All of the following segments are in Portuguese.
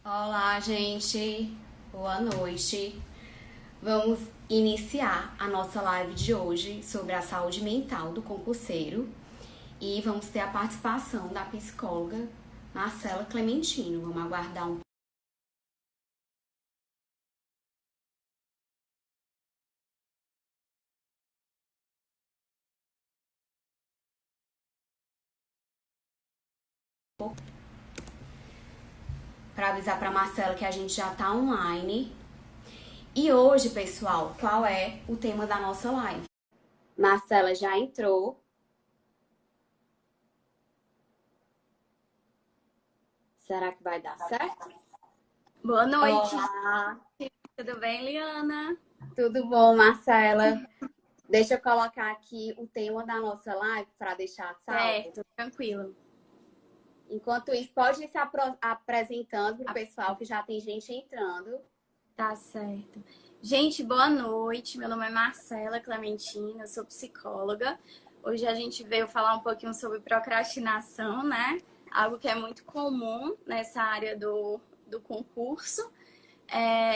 Olá, gente. Boa noite. Vamos iniciar a nossa live de hoje sobre a saúde mental do concurseiro e vamos ter a participação da psicóloga Marcela Clementino. Vamos aguardar um pouco para avisar para Marcela que a gente já está online. E hoje, pessoal, qual é o tema da nossa live? Marcela já entrou. Será que vai dar certo? Boa noite. Olá, Tudo bem, Liana? tudo bom, Marcela? Deixa eu colocar aqui o tema da nossa live para deixar salvo. Certo, tranquilo. Enquanto isso, pode ir se apresentando para o pessoal, que já tem gente entrando. Tá certo. Gente, boa noite. Meu nome é Marcela Clementina, eu sou psicóloga. Hoje a gente veio falar um pouquinho sobre procrastinação, né? Algo que é muito comum nessa área do concurso.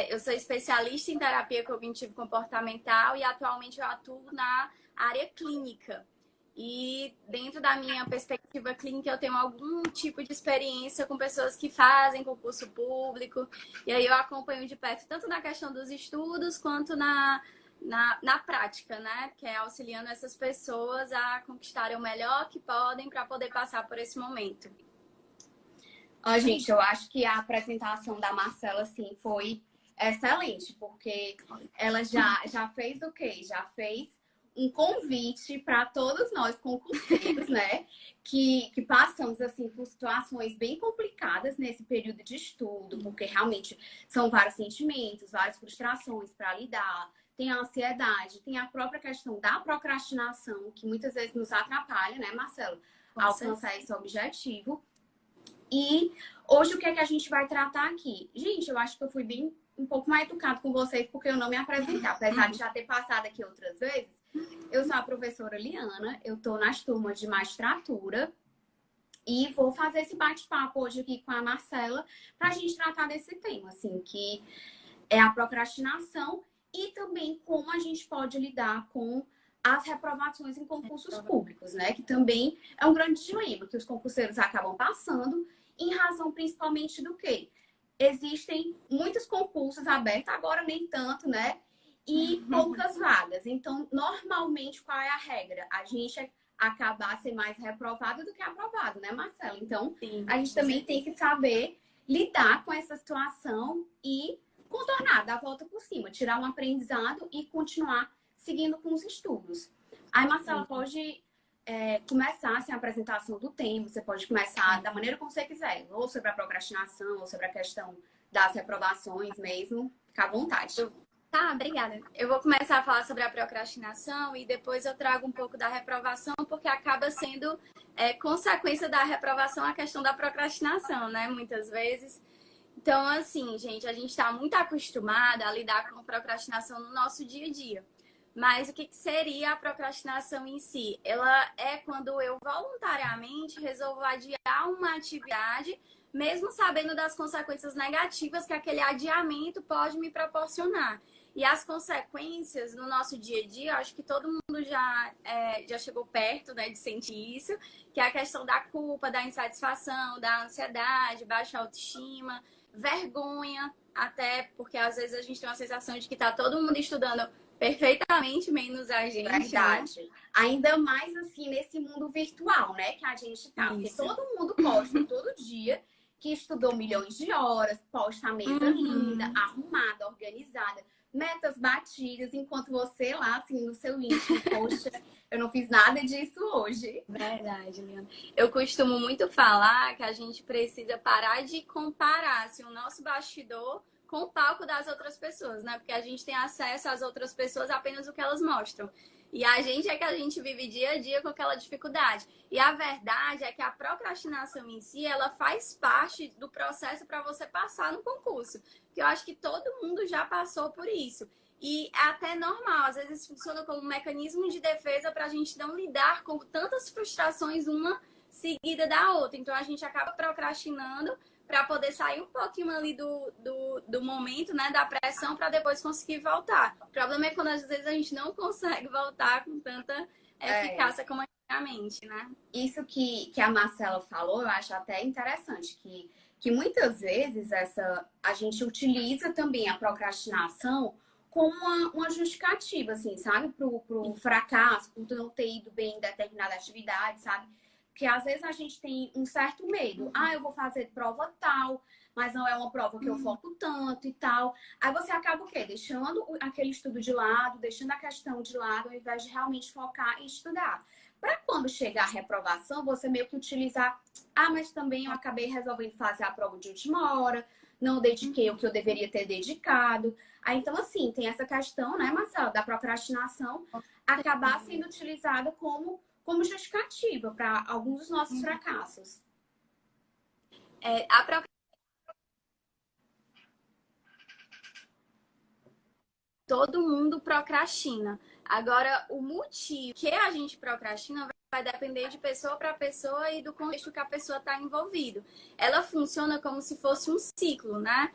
Eu sou especialista em terapia cognitivo-comportamental e atualmente eu atuo na área clínica. E dentro da minha perspectiva clínica, eu tenho algum tipo de experiência com pessoas que fazem concurso público. E aí eu acompanho de perto, tanto na questão dos estudos, quanto na prática, né? Que é auxiliando essas pessoas a conquistarem o melhor que podem para poder passar por esse momento. Gente, eu acho que a apresentação da Marcela, assim, foi excelente, porque ela já fez o quê? Já fez um convite para todos nós concurseiros, né? Que passamos, assim, por situações bem complicadas nesse período de estudo, porque realmente são vários sentimentos, várias frustrações para lidar. Tem a ansiedade, tem a própria questão da procrastinação, que muitas vezes nos atrapalha, né, Marcelo? A alcançar esse objetivo. E hoje o que é que a gente vai tratar aqui? Gente, eu acho que eu fui bem um pouco mais educado com vocês porque eu não me apresentei. Apesar de já ter passado aqui outras vezes, eu sou a professora Liana, eu tô nas turmas de magistratura e vou fazer esse bate-papo hoje aqui com a Marcela para a gente tratar desse tema, assim, que é a procrastinação e também como a gente pode lidar com as reprovações em concursos públicos, né? Que também é um grande dilema que os concurseiros acabam passando, em razão principalmente do quê? Existem muitos concursos abertos, agora nem tanto, né? E poucas vagas. Então, normalmente, qual é a regra? A gente acabar ser mais reprovado do que aprovado, né, Marcela? Então, Sim, a gente também tem que saber lidar com essa situação e contornar, dar a volta por cima, tirar um aprendizado e continuar seguindo com os estudos. Aí, Marcela, pode começar assim, a apresentação do tema, você pode começar da maneira como você quiser, ou sobre a procrastinação, ou sobre a questão das reprovações mesmo. Fica à vontade. Tá, obrigada. Eu vou começar a falar sobre a procrastinação e depois eu trago um pouco da reprovação, porque acaba sendo consequência da reprovação a questão da procrastinação, né? Muitas vezes. Então, assim, gente, a gente está muito acostumada a lidar com procrastinação no nosso dia a dia. Mas o que seria a procrastinação em si? Ela é quando eu voluntariamente resolvo adiar uma atividade, mesmo sabendo das consequências negativas que aquele adiamento pode me proporcionar. E as consequências no nosso dia a dia, acho que todo mundo já chegou perto, né, de sentir isso, que é a questão da culpa, da insatisfação, da ansiedade, baixa autoestima, vergonha, até porque às vezes a gente tem uma sensação de que tá todo mundo estudando perfeitamente, menos a gente, Verdade. né? Ainda mais assim nesse mundo virtual, né? Que a gente tá. Porque Isso. todo mundo posta todo dia que estudou milhões de horas, posta a mesa linda, arrumada, organizada, metas batidas, enquanto você lá, assim, no seu íntimo, poxa, eu não fiz nada disso hoje. Verdade, Liana. Eu costumo muito falar que a gente precisa parar de comparar assim, o nosso bastidor com o palco das outras pessoas, né? Porque a gente tem acesso às outras pessoas apenas o que elas mostram. E a gente é que a gente vive dia a dia com aquela dificuldade. E a verdade é que a procrastinação em si, ela faz parte do processo para você passar no concurso. Porque eu acho que todo mundo já passou por isso. E é até normal, às vezes funciona como um mecanismo de defesa para a gente não lidar com tantas frustrações uma seguida da outra. Então a gente acaba procrastinando para poder sair um pouquinho ali do momento, né, da pressão, para depois conseguir voltar. O problema é quando às vezes a gente não consegue voltar com tanta eficácia como antigamente, né? Isso que a Marcela falou, eu acho até interessante, que muitas vezes a gente utiliza também a procrastinação como uma justificativa, assim, sabe? Pro fracasso, por não ter ido bem em determinada atividade, sabe? Porque às vezes a gente tem um certo medo. Ah, eu vou fazer prova tal, mas não é uma prova que eu foco tanto e tal. Aí você acaba o quê? Deixando aquele estudo de lado, deixando a questão de lado, ao invés de realmente focar e estudar. Para quando chegar a reprovação, você meio que utilizar. Ah, mas também eu acabei resolvendo fazer a prova de última hora, não dediquei o que eu deveria ter dedicado. Aí, então, assim, tem essa questão, né, Marcela, da procrastinação acabar sendo utilizada como justificativa para alguns dos nossos fracassos. Todo mundo procrastina. Agora, o motivo que a gente procrastina vai depender de pessoa para pessoa e do contexto que a pessoa está envolvido. Ela funciona como se fosse um ciclo, né?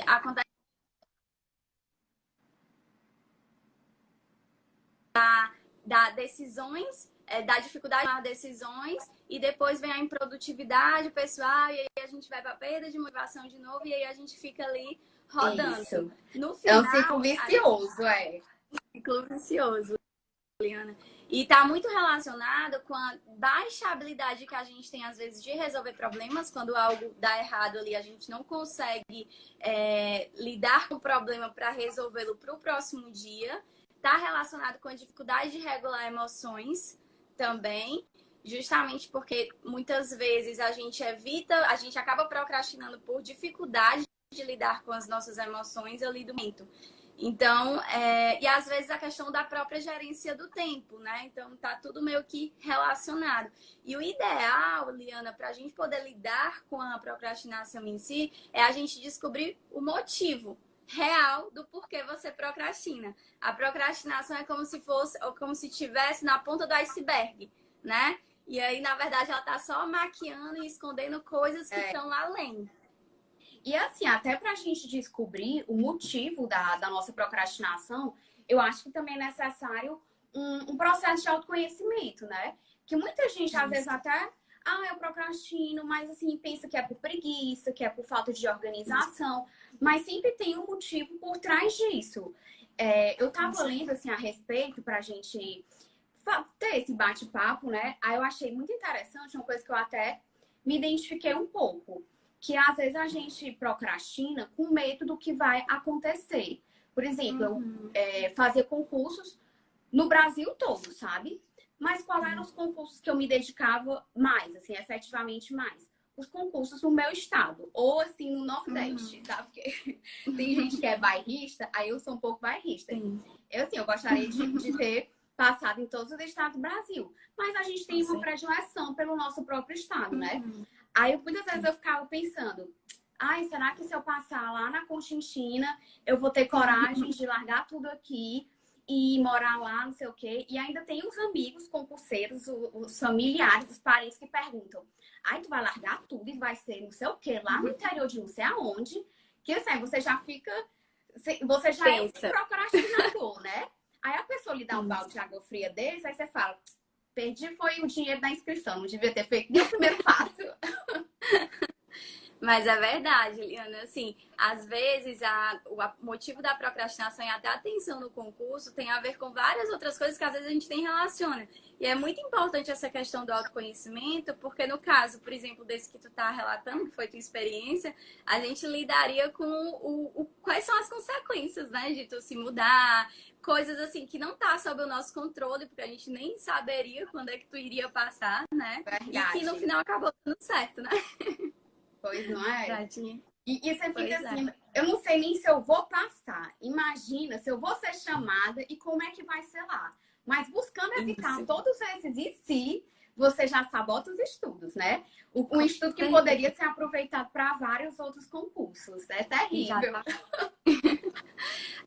Acontece da decisões, da dificuldade de tomar decisões, e depois vem a improdutividade pessoal, e aí a gente vai para perda de motivação de novo, e aí a gente fica ali rodando. Isso. No final, É um ciclo vicioso, ciclo vicioso, Liana. E está muito relacionado com a baixa habilidade que a gente tem, às vezes, de resolver problemas. Quando algo dá errado ali, a gente não consegue lidar com o problema para resolvê-lo para o próximo dia. Está relacionado com a dificuldade de regular emoções também, justamente porque muitas vezes a gente acaba procrastinando por dificuldade de lidar com as nossas emoções ali do momento. Então, e às vezes a questão da própria gerência do tempo, né? Então, tá tudo meio que relacionado. E o ideal, Liana, para a gente poder lidar com a procrastinação em si, é a gente descobrir o motivo real do porquê você procrastina. A procrastinação é como se fosse, ou como se estivesse na ponta do iceberg, né? E aí, na verdade, ela tá só maquiando e escondendo coisas que estão além. E assim, até para a gente descobrir o motivo da nossa procrastinação, eu acho que também é necessário um processo de autoconhecimento, né? Que muita gente, às vezes, até, eu procrastino, mas assim, pensa que é por preguiça, que é por falta de organização, mas sempre tem um motivo por trás disso. Eu tava lendo, assim, a respeito para a gente ter esse bate-papo, né? Aí eu achei muito interessante, uma coisa que eu até me identifiquei um pouco, que às vezes a gente procrastina com medo do que vai acontecer. Por exemplo, eu fazia concursos no Brasil todo, sabe? Mas quais eram os concursos que eu me dedicava mais, assim, efetivamente mais? Os concursos no meu estado, ou assim, no Nordeste, sabe? Porque tem gente que é bairrista, aí eu sou um pouco bairrista. Eu gostaria de ter passado em todos os estados do Brasil. Mas a gente tem uma predileção pelo nosso próprio estado, né? Aí, muitas vezes eu ficava pensando, será que se eu passar lá na Conchinchina, eu vou ter coragem de largar tudo aqui e morar lá, não sei o quê? E ainda tem os amigos concurseiros, os familiares, os parentes que perguntam, tu vai largar tudo e vai ser não sei o quê, lá no interior de não sei aonde, que assim, você já é um procrastinador, né? Aí a pessoa lhe dá um balde de água fria deles, aí você fala, perdi foi o dinheiro da inscrição, não devia ter feito nem o primeiro passo. Mas é verdade, Liana. Assim, às vezes o motivo da procrastinação e até a atenção no concurso tem a ver com várias outras coisas que às vezes a gente nem relaciona. E é muito importante essa questão do autoconhecimento, porque no caso, por exemplo, desse que tu tá relatando, que foi tua experiência, a gente lidaria com quais são as consequências, né, de tu se mudar, coisas assim que não tá sob o nosso controle, porque a gente nem saberia quando é que tu iria passar, né? Verdade. E que no final acabou dando certo, né? Pois não é? Verdade. E você fica assim, eu não sei nem se eu vou passar. Imagina se eu vou ser chamada e como é que vai ser lá. Mas buscando evitar todos esses e se, você já sabota os estudos, né? Um estudo que poderia ser aproveitado para vários outros concursos. É terrível.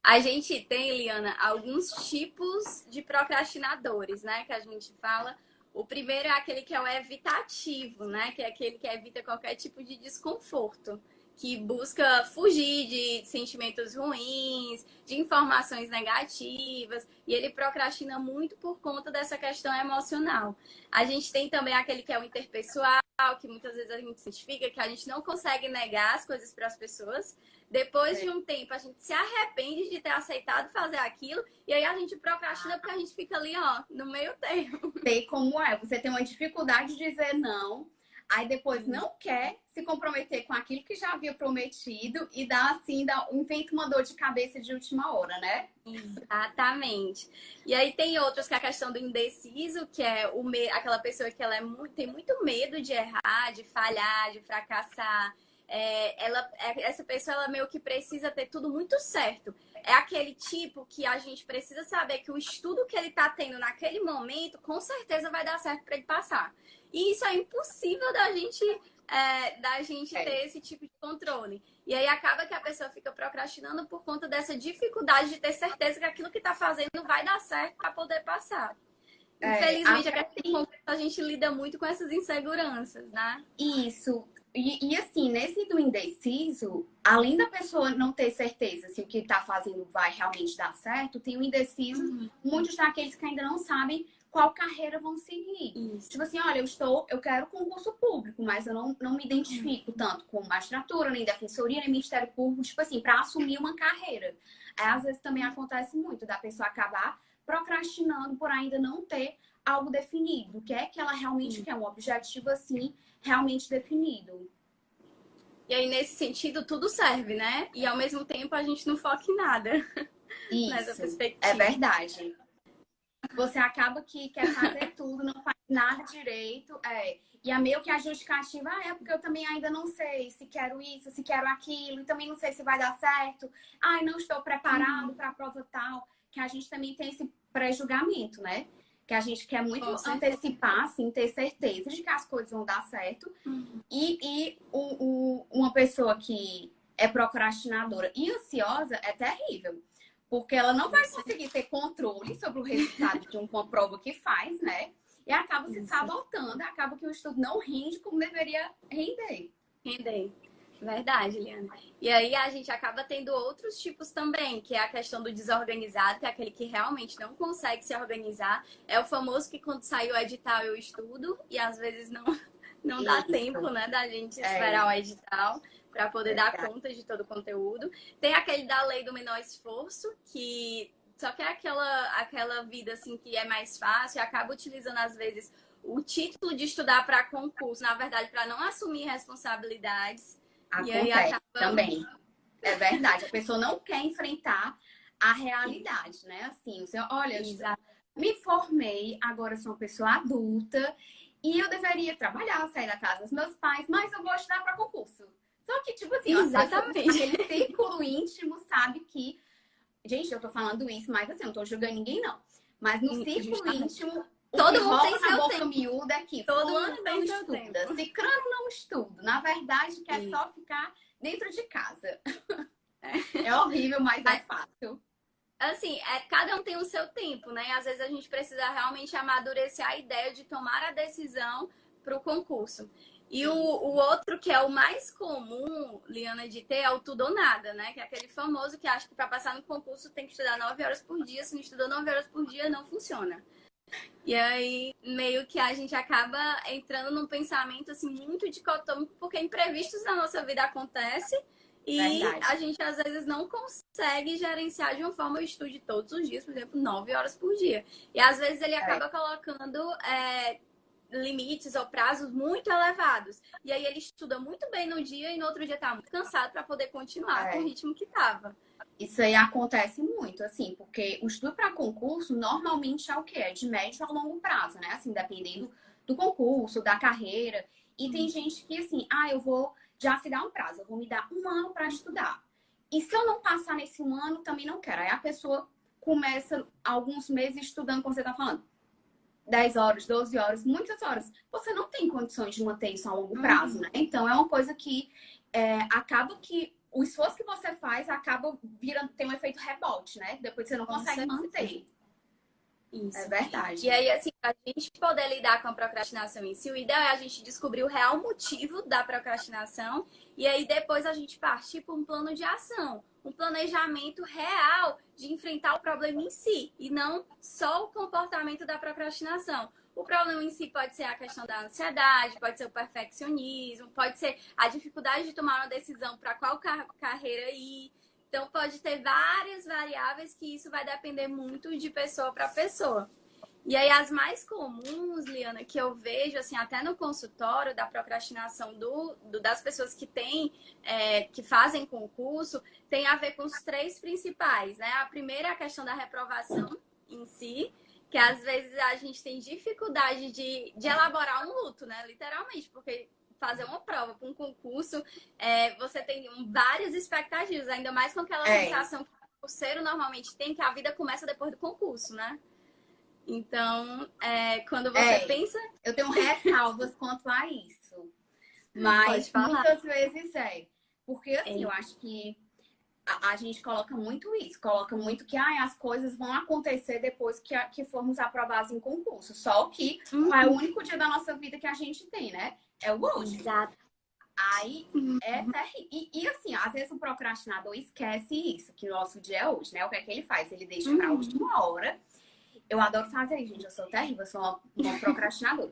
A gente tem, Liana, alguns tipos de procrastinadores, né? Que a gente fala. O primeiro é aquele que é o evitativo, né? Que é aquele que evita qualquer tipo de desconforto, que busca fugir de sentimentos ruins, de informações negativas, e ele procrastina muito por conta dessa questão emocional. A gente tem também aquele que é o interpessoal, que muitas vezes a gente identifica que a gente não consegue negar as coisas para as pessoas. Depois de um tempo, a gente se arrepende de ter aceitado fazer aquilo, e aí a gente procrastina porque a gente fica ali, ó, no meio termo. Sei como é. Você tem uma dificuldade de dizer não, aí depois não quer se comprometer com aquilo que já havia prometido e dá assim, inventa uma dor de cabeça de última hora, né? Exatamente. E aí tem outros que é a questão do indeciso, que é aquela pessoa que ela tem muito medo de errar, de falhar, de fracassar. Essa pessoa ela meio que precisa ter tudo muito certo. É aquele tipo que a gente precisa saber que o estudo que ele está tendo naquele momento, com certeza vai dar certo para ele passar. E isso é impossível da gente ter esse tipo de controle. E aí acaba que a pessoa fica procrastinando por conta dessa dificuldade de ter certeza que aquilo que está fazendo vai dar certo para poder passar. Infelizmente, a gente lida muito com essas inseguranças, né? Isso. E assim, nesse do indeciso, além da pessoa não ter certeza se o que está fazendo vai realmente dar certo, tem o indeciso, muitos daqueles que ainda não sabem qual carreira vão seguir. Isso. Tipo assim, olha, eu quero concurso público, mas eu não me identifico tanto com magistratura, nem defensoria, nem Ministério Público, tipo assim, para assumir uma carreira. Aí, às vezes também acontece muito da pessoa acabar procrastinando por ainda não ter algo definido, o que é que ela realmente quer, um objetivo assim, realmente definido. E aí, nesse sentido, tudo serve, né? E ao mesmo tempo a gente não foca em nada. Nessa Isso, perspectiva. é verdade. Você acaba que quer fazer tudo, não faz nada direito, e é meio que a justificativa, é porque eu também ainda não sei se quero isso, se quero aquilo, e também não sei se vai dar certo, não estou preparado para a prova tal, que a gente também tem esse pré-julgamento, né? Que a gente quer muito antecipar, assim, ter certeza de que as coisas vão dar certo. E uma pessoa que é procrastinadora e ansiosa é terrível. Porque ela não vai conseguir ter controle sobre o resultado de uma prova que faz, né? E acaba se sabotando, acaba que o estudo não rende como deveria render. Verdade, Liana. E aí a gente acaba tendo outros tipos também, que é a questão do desorganizado, que é aquele que realmente não consegue se organizar. É o famoso que quando sai o edital eu estudo e às vezes não dá tempo, né, da gente esperar o edital para poder dar conta de todo o conteúdo. Tem aquele da lei do menor esforço, que só que é aquela vida assim que é mais fácil e acaba utilizando às vezes o título de estudar para concurso, na verdade, para não assumir responsabilidades. Acontece e aí também. É verdade. A pessoa não quer enfrentar a realidade, né? Assim, você, olha, me formei, agora sou uma pessoa adulta e eu deveria trabalhar, sair da casa dos meus pais, mas eu vou estudar para concurso. Só que, tipo assim, exatamente. Aquele círculo íntimo sabe que... Gente, eu tô falando isso, mas assim, eu não tô julgando ninguém, não. Mas no círculo íntimo... Todo mundo tem seu boca miúda aqui. Todo mundo Fulano tem não seu estuda. tempo. Cicrano não estuda. Na verdade, quer só ficar dentro de casa. É horrível, mas é fácil. Assim, cada um tem o seu tempo, né? E às vezes a gente precisa realmente amadurecer a ideia de tomar a decisão para o concurso. E o outro, que é o mais comum, Liana, de ter, é o tudo ou nada, né? Que é aquele famoso que acha que para passar no concurso tem que estudar 9 horas por dia. Se não estudou 9 horas por dia, não funciona. E aí, meio que a gente acaba entrando num pensamento, assim, muito dicotômico, porque imprevistos na nossa vida acontecem e a gente, às vezes, não consegue gerenciar de uma forma o estude todos os dias, por exemplo, 9 horas por dia. E, às vezes, ele acaba colocando limites ou prazos muito elevados. E aí, ele estuda muito bem no dia e no outro dia tá muito cansado para poder continuar com o ritmo que tava. Isso aí acontece muito, assim, porque o estudo para concurso normalmente é o quê? É de médio a longo prazo, né? Assim, dependendo do concurso, da carreira. E tem gente que, assim, eu vou já se dar um prazo, eu vou me dar 1 ano para estudar. E se eu não passar nesse 1 ano, também não quero. Aí a pessoa começa alguns meses estudando, como você tá falando, 10 horas, 12 horas, muitas horas. Você não tem condições de manter isso a longo prazo, né? Então, é uma coisa que acaba que o esforço que você faz acaba tem um efeito rebote, né? Depois você não consegue manter. Isso. É verdade. E aí, assim, para a gente poder lidar com a procrastinação em si, o ideal é a gente descobrir o real motivo da procrastinação e aí depois a gente partir para um plano de ação, um planejamento real de enfrentar o problema em si e não só o comportamento da procrastinação. O problema em si pode ser a questão da ansiedade, pode ser o perfeccionismo, pode ser a dificuldade de tomar uma decisão para qual carreira ir. Então, pode ter várias variáveis que isso vai depender muito de pessoa para pessoa. E aí, as mais comuns, Liana, que eu vejo, assim, até no consultório da procrastinação das pessoas que têm, que fazem concurso, tem a ver com os três principais, né? A primeira é a questão da reprovação em si, que às vezes a gente tem dificuldade de elaborar um luto, né? Literalmente, porque fazer uma prova para um concurso, você tem várias expectativas, ainda mais com aquela sensação que o concurseiro normalmente tem, que a vida começa depois do concurso, né? Então, quando você pensa... Eu tenho ressalvas quanto a isso, mas muitas vezes porque assim, eu acho que a gente coloca muito isso, coloca muito que as coisas vão acontecer depois que formos aprovados em concurso. Só que é o único dia da nossa vida que a gente tem, né? É o hoje. Exato. Aí é terrível. E assim, às vezes o procrastinador esquece isso, que o nosso dia é hoje, né? O que é que ele faz? Ele deixa pra última hora. Eu adoro fazer isso, gente. Eu sou terrível, eu sou uma procrastinadora.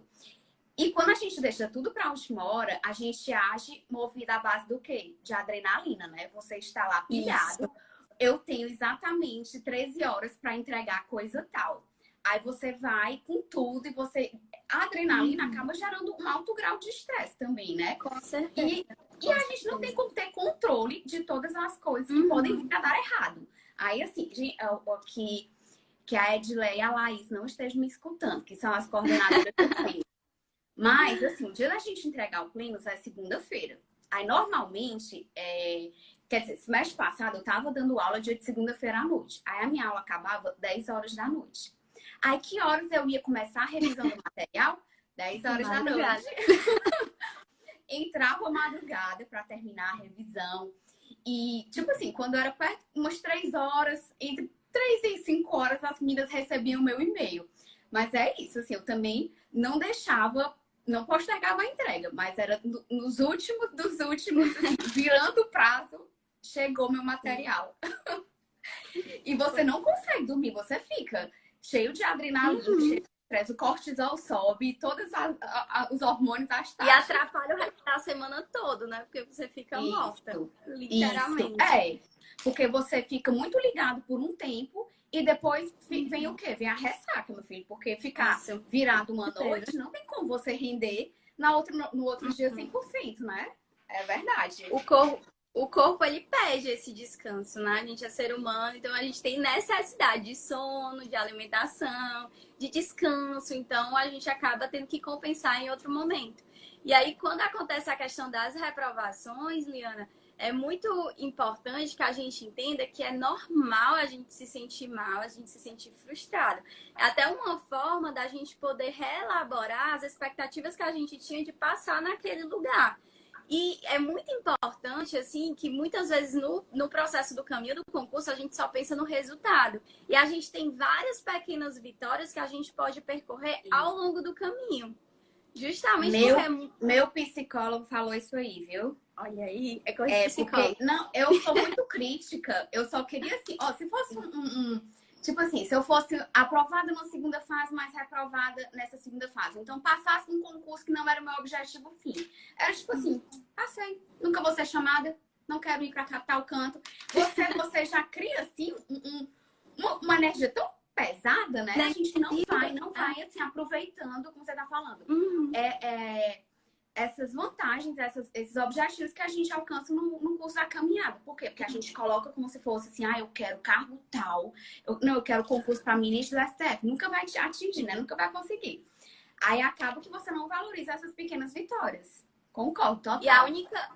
E quando a gente deixa tudo pra última hora, a gente age movida à base do quê? De adrenalina, né? Você está lá pilhado. Isso. Eu tenho exatamente 13 horas para entregar coisa tal. Aí você vai com tudo e você... A adrenalina acaba gerando um alto grau de estresse também, né? Com certeza. E a gente não tem como ter controle de todas as coisas que podem vir a dar errado. Aí, assim, que a Edleia e a Laís não estejam me escutando, que são as coordenadoras do Plenos. Mas, assim, o dia da gente entregar o Plenos é segunda-feira. Aí, normalmente, quer dizer, semestre passado eu tava dando aula dia de segunda-feira à noite. Aí, a minha aula acabava 10 horas da noite. Aí, que horas eu ia começar a revisão do material? 10 horas da noite. Entrava madrugada para terminar a revisão. E, tipo assim, quando era perto, umas 3 horas, entre 3 e 5 horas, as meninas recebiam o meu e-mail. Mas é isso, assim, eu também não deixava, não postergava a entrega, mas era nos últimos dos últimos, assim, virando o prazo, chegou meu material. E você não consegue dormir, você fica cheio de adrenalina, cheio de estresse, o cortisol sobe, todos os hormônios, as taxas. E atrapalha o resto da semana toda, né? Porque você fica morta, literalmente. Porque você fica muito ligado por um tempo e depois vem o quê? Vem a ressaca, meu filho. Porque ficar virado uma noite, não tem como você render no outro dia 100%, né? É verdade. O corpo, ele pede esse descanso, né? A gente é ser humano, então a gente tem necessidade de sono, de alimentação, de descanso. Então, a gente acaba tendo que compensar em outro momento. E aí, quando acontece a questão das reprovações, Liana, é muito importante que a gente entenda que é normal a gente se sentir mal, a gente se sentir frustrado. É até uma forma da gente poder reelaborar as expectativas que a gente tinha de passar naquele lugar. E é muito importante, assim, que muitas vezes no processo do caminho do concurso a gente só pensa no resultado. E a gente tem várias pequenas vitórias que a gente pode percorrer ao longo do caminho. Justamente meu psicólogo falou isso aí, viu? Olha aí, é coisa de psicólogo. Porque, não, eu sou muito crítica. Eu só queria, assim, se fosse tipo assim, se eu fosse aprovada na segunda fase, mas reprovada nessa segunda fase. Então, passasse um concurso que não era o meu objetivo fim. Era tipo assim, passei, nunca vou ser chamada, não quero ir pra tal canto. Você já cria, assim, uma energia tão pesada, né? A gente não vai, assim, aproveitando, como você tá falando. Essas vantagens, esses objetivos que a gente alcança no curso da caminhada. Por quê? Porque a gente coloca como se fosse assim, eu quero cargo tal, eu quero concurso para ministro da STF. Nunca vai te atingir, né? Nunca vai conseguir. Aí acaba que você não valoriza essas pequenas vitórias. Concordo, total.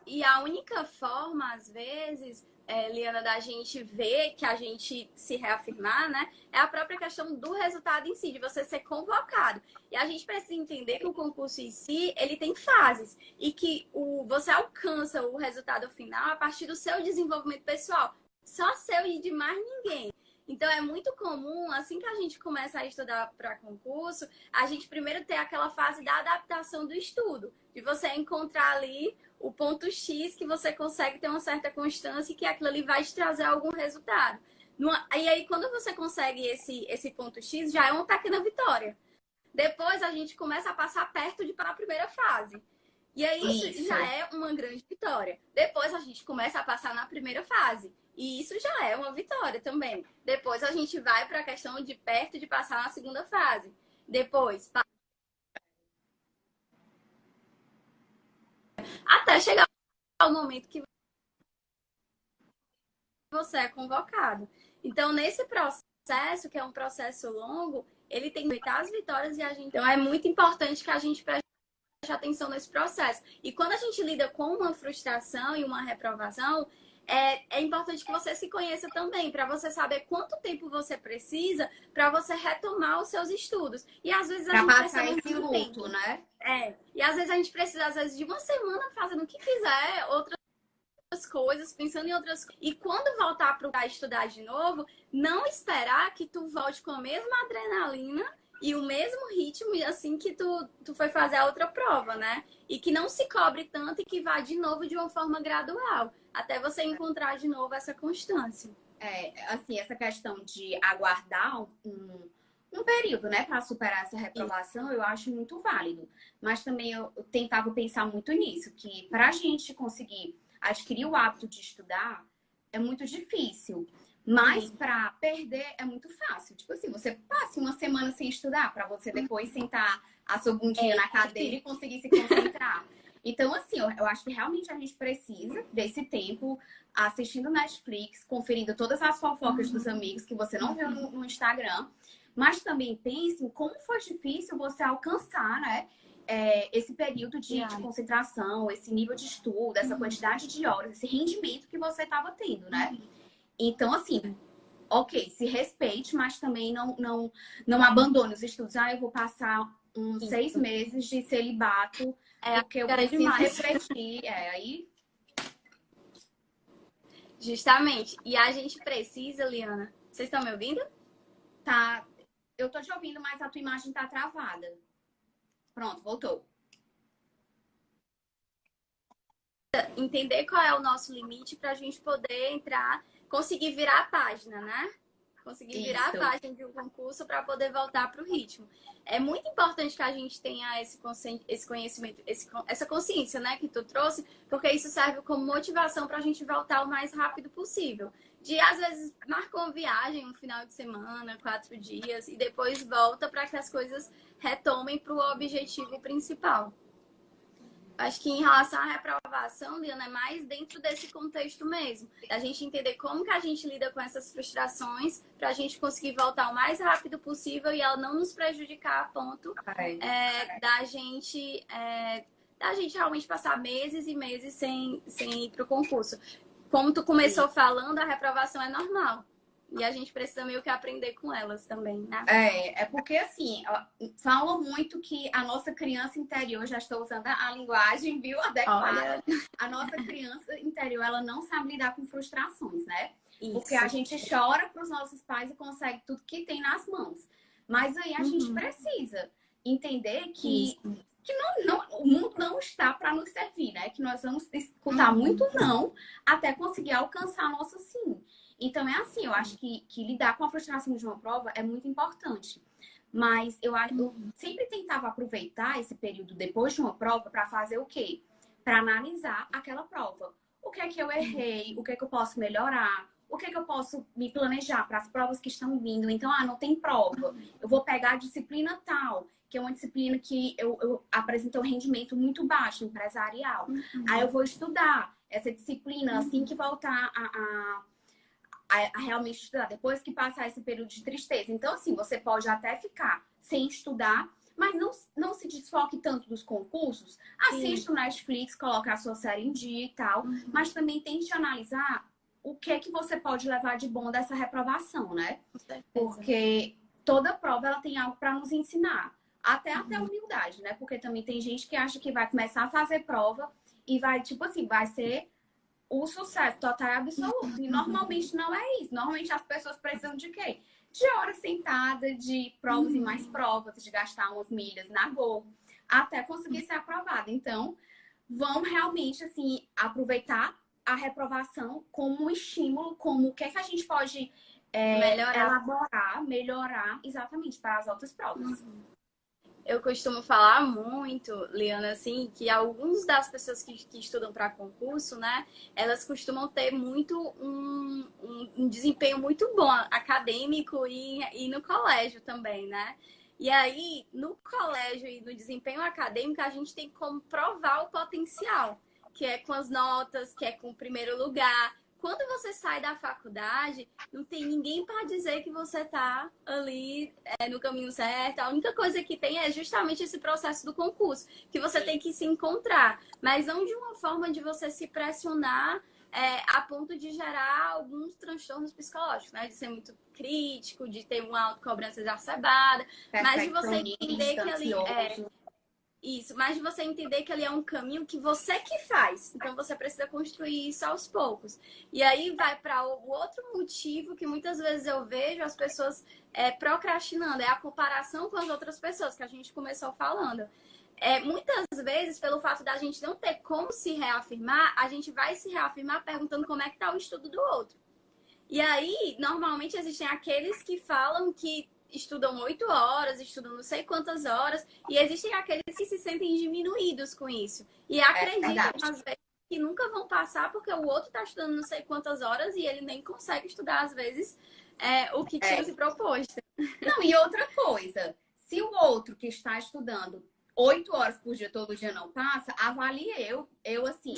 E a única forma, às vezes, Liana, da gente ver que a gente se reafirmar, né? É a própria questão do resultado em si, de você ser convocado. E a gente precisa entender que o concurso em si, ele tem fases. E que você alcança o resultado final a partir do seu desenvolvimento pessoal. Só seu e de mais ninguém. Então, é muito comum, assim que a gente começa a estudar para concurso, a gente primeiro ter aquela fase da adaptação do estudo, de você encontrar ali o ponto X que você consegue ter uma certa constância e que aquilo ali vai te trazer algum resultado. E aí, quando você consegue esse ponto X, já é uma pequena vitória. Depois, a gente começa a passar perto de ir para a primeira fase. E aí, isso já é uma grande vitória. Depois, a gente começa a passar na primeira fase. E isso já é uma vitória também. Depois, a gente vai para a questão de perto de passar na segunda fase. Depois, até chegar ao momento que você é convocado. Então, nesse processo, que é um processo longo, ele tem que aproveitar as vitórias e a gente... Então, é muito importante que a gente preste atenção nesse processo. E quando a gente lida com uma frustração e uma reprovação, é importante que você se conheça também, para você saber quanto tempo você precisa para você retomar os seus estudos. E às vezes a gente passar esse luto, né? E às vezes a gente precisa, às vezes, de uma semana fazendo o que quiser, outras coisas, pensando em outras coisas. E quando voltar para estudar de novo, não esperar que tu volte com a mesma adrenalina e o mesmo ritmo assim que tu foi fazer a outra prova, né? E que não se cobre tanto e que vá de novo de uma forma gradual, até você encontrar de novo essa constância. Assim, essa questão de aguardar um período, né, para superar essa reprovação, eu acho muito válido. Mas também eu tentava pensar muito nisso, que para a gente conseguir adquirir o hábito de estudar é muito difícil. Mas para perder é muito fácil. Tipo assim, você passa uma semana sem estudar para você depois sentar a sua bundinha na cadeira e conseguir se concentrar. Então, assim, eu acho que realmente a gente precisa desse tempo assistindo Netflix, conferindo todas as fofocas dos amigos que você não viu no Instagram. Mas também pense em como foi difícil você alcançar, né? Esse período de concentração, esse nível de estudo, essa quantidade de horas, esse rendimento que você estava tendo, né? Então, assim, ok, se respeite, mas também não abandone os estudos. Eu vou passar uns 6 meses de celibato, porque eu preciso refletir. Aí... Justamente. E a gente precisa, Liana... Vocês estão me ouvindo? Tá. Eu tô te ouvindo, mas a tua imagem tá travada. Pronto, voltou. Entender qual é o nosso limite para a gente poder entrar, conseguir virar a página, né? Conseguir virar a página de um concurso para poder voltar para o ritmo. É muito importante que a gente tenha esse conhecimento, essa consciência, né, que tu trouxe, porque isso serve como motivação para a gente voltar o mais rápido possível. De, às vezes, marca uma viagem, um final de semana, 4 dias, e depois volta para que as coisas retomem para o objetivo principal. Acho que em relação à reprovação, Liana, é mais dentro desse contexto mesmo. A gente entender como que a gente lida com essas frustrações para a gente conseguir voltar o mais rápido possível e ela não nos prejudicar a ponto da gente realmente passar meses e meses sem ir para o concurso. Como tu começou falando, a reprovação é normal. E a gente precisa meio que aprender com elas também, né? É porque assim, falam muito que a nossa criança interior, já estou usando a linguagem, viu, adequada. A nossa criança interior, ela não sabe lidar com frustrações, né? Isso. Porque a gente chora para os nossos pais e consegue tudo que tem nas mãos. Mas aí a gente precisa entender que o mundo não está para nos servir, né? Que nós vamos escutar muito não até conseguir alcançar nosso sim. Então, é assim, eu acho que lidar com a frustração de uma prova é muito importante. Mas eu sempre tentava aproveitar esse período depois de uma prova para fazer o quê? Para analisar aquela prova. O que é que eu errei? O que é que eu posso melhorar? O que é que eu posso me planejar para as provas que estão vindo? Então, não tem prova. Eu vou pegar a disciplina tal, que é uma disciplina que eu apresentei um rendimento muito baixo, empresarial. Aí eu vou estudar essa disciplina assim que voltar a realmente estudar, depois que passar esse período de tristeza. Então, assim, você pode até ficar sem estudar, mas não se desfoque tanto dos concursos. Assista o Netflix, coloque a sua série em dia e tal, mas também tente analisar o que é que você pode levar de bom dessa reprovação, né? Porque toda prova, ela tem algo para nos ensinar. Até a humildade, né? Porque também tem gente que acha que vai começar a fazer prova e vai, tipo assim, vai ser o sucesso total e absoluto. E normalmente não é isso. Normalmente as pessoas precisam de quê? De horas sentada, de provas e mais provas, de gastar umas milhas na Gol, até conseguir ser aprovada. Então, vão realmente, assim, aproveitar a reprovação como um estímulo, como o que é que a gente pode elaborar, melhorar, exatamente, para as outras provas. Eu costumo falar muito, Liana, assim, que algumas das pessoas que estudam para concurso, né, elas costumam ter muito um desempenho muito bom acadêmico e no colégio também, né? E aí, no colégio e no desempenho acadêmico, a gente tem como provar o potencial, que é com as notas, que é com o primeiro lugar. Quando você sai da faculdade, não tem ninguém para dizer que você está ali no caminho certo. A única coisa que tem é justamente esse processo do concurso, que você tem que se encontrar, mas não de uma forma de você se pressionar a ponto de gerar alguns transtornos psicológicos, né? De ser muito crítico, de ter uma autocobrança exacerbada, mas de você entender que ali isso, mas de você entender que ali é um caminho que você que faz. Então você precisa construir isso aos poucos. E aí vai para o outro motivo que muitas vezes eu vejo as pessoas procrastinando, é a comparação com as outras pessoas, que a gente começou falando. Muitas vezes, pelo fato da gente não ter como se reafirmar, a gente vai se reafirmar perguntando como é que está o estudo do outro. E aí, normalmente, existem aqueles que falam que estudam 8 horas, estudam não sei quantas horas, e existem aqueles que se sentem diminuídos com isso. E acreditam, às vezes, que nunca vão passar porque o outro está estudando não sei quantas horas e ele nem consegue estudar, às vezes, o que tinha se proposto. Não, e outra coisa, se o outro que está estudando 8 horas por dia, todo dia não passa, avalie eu assim,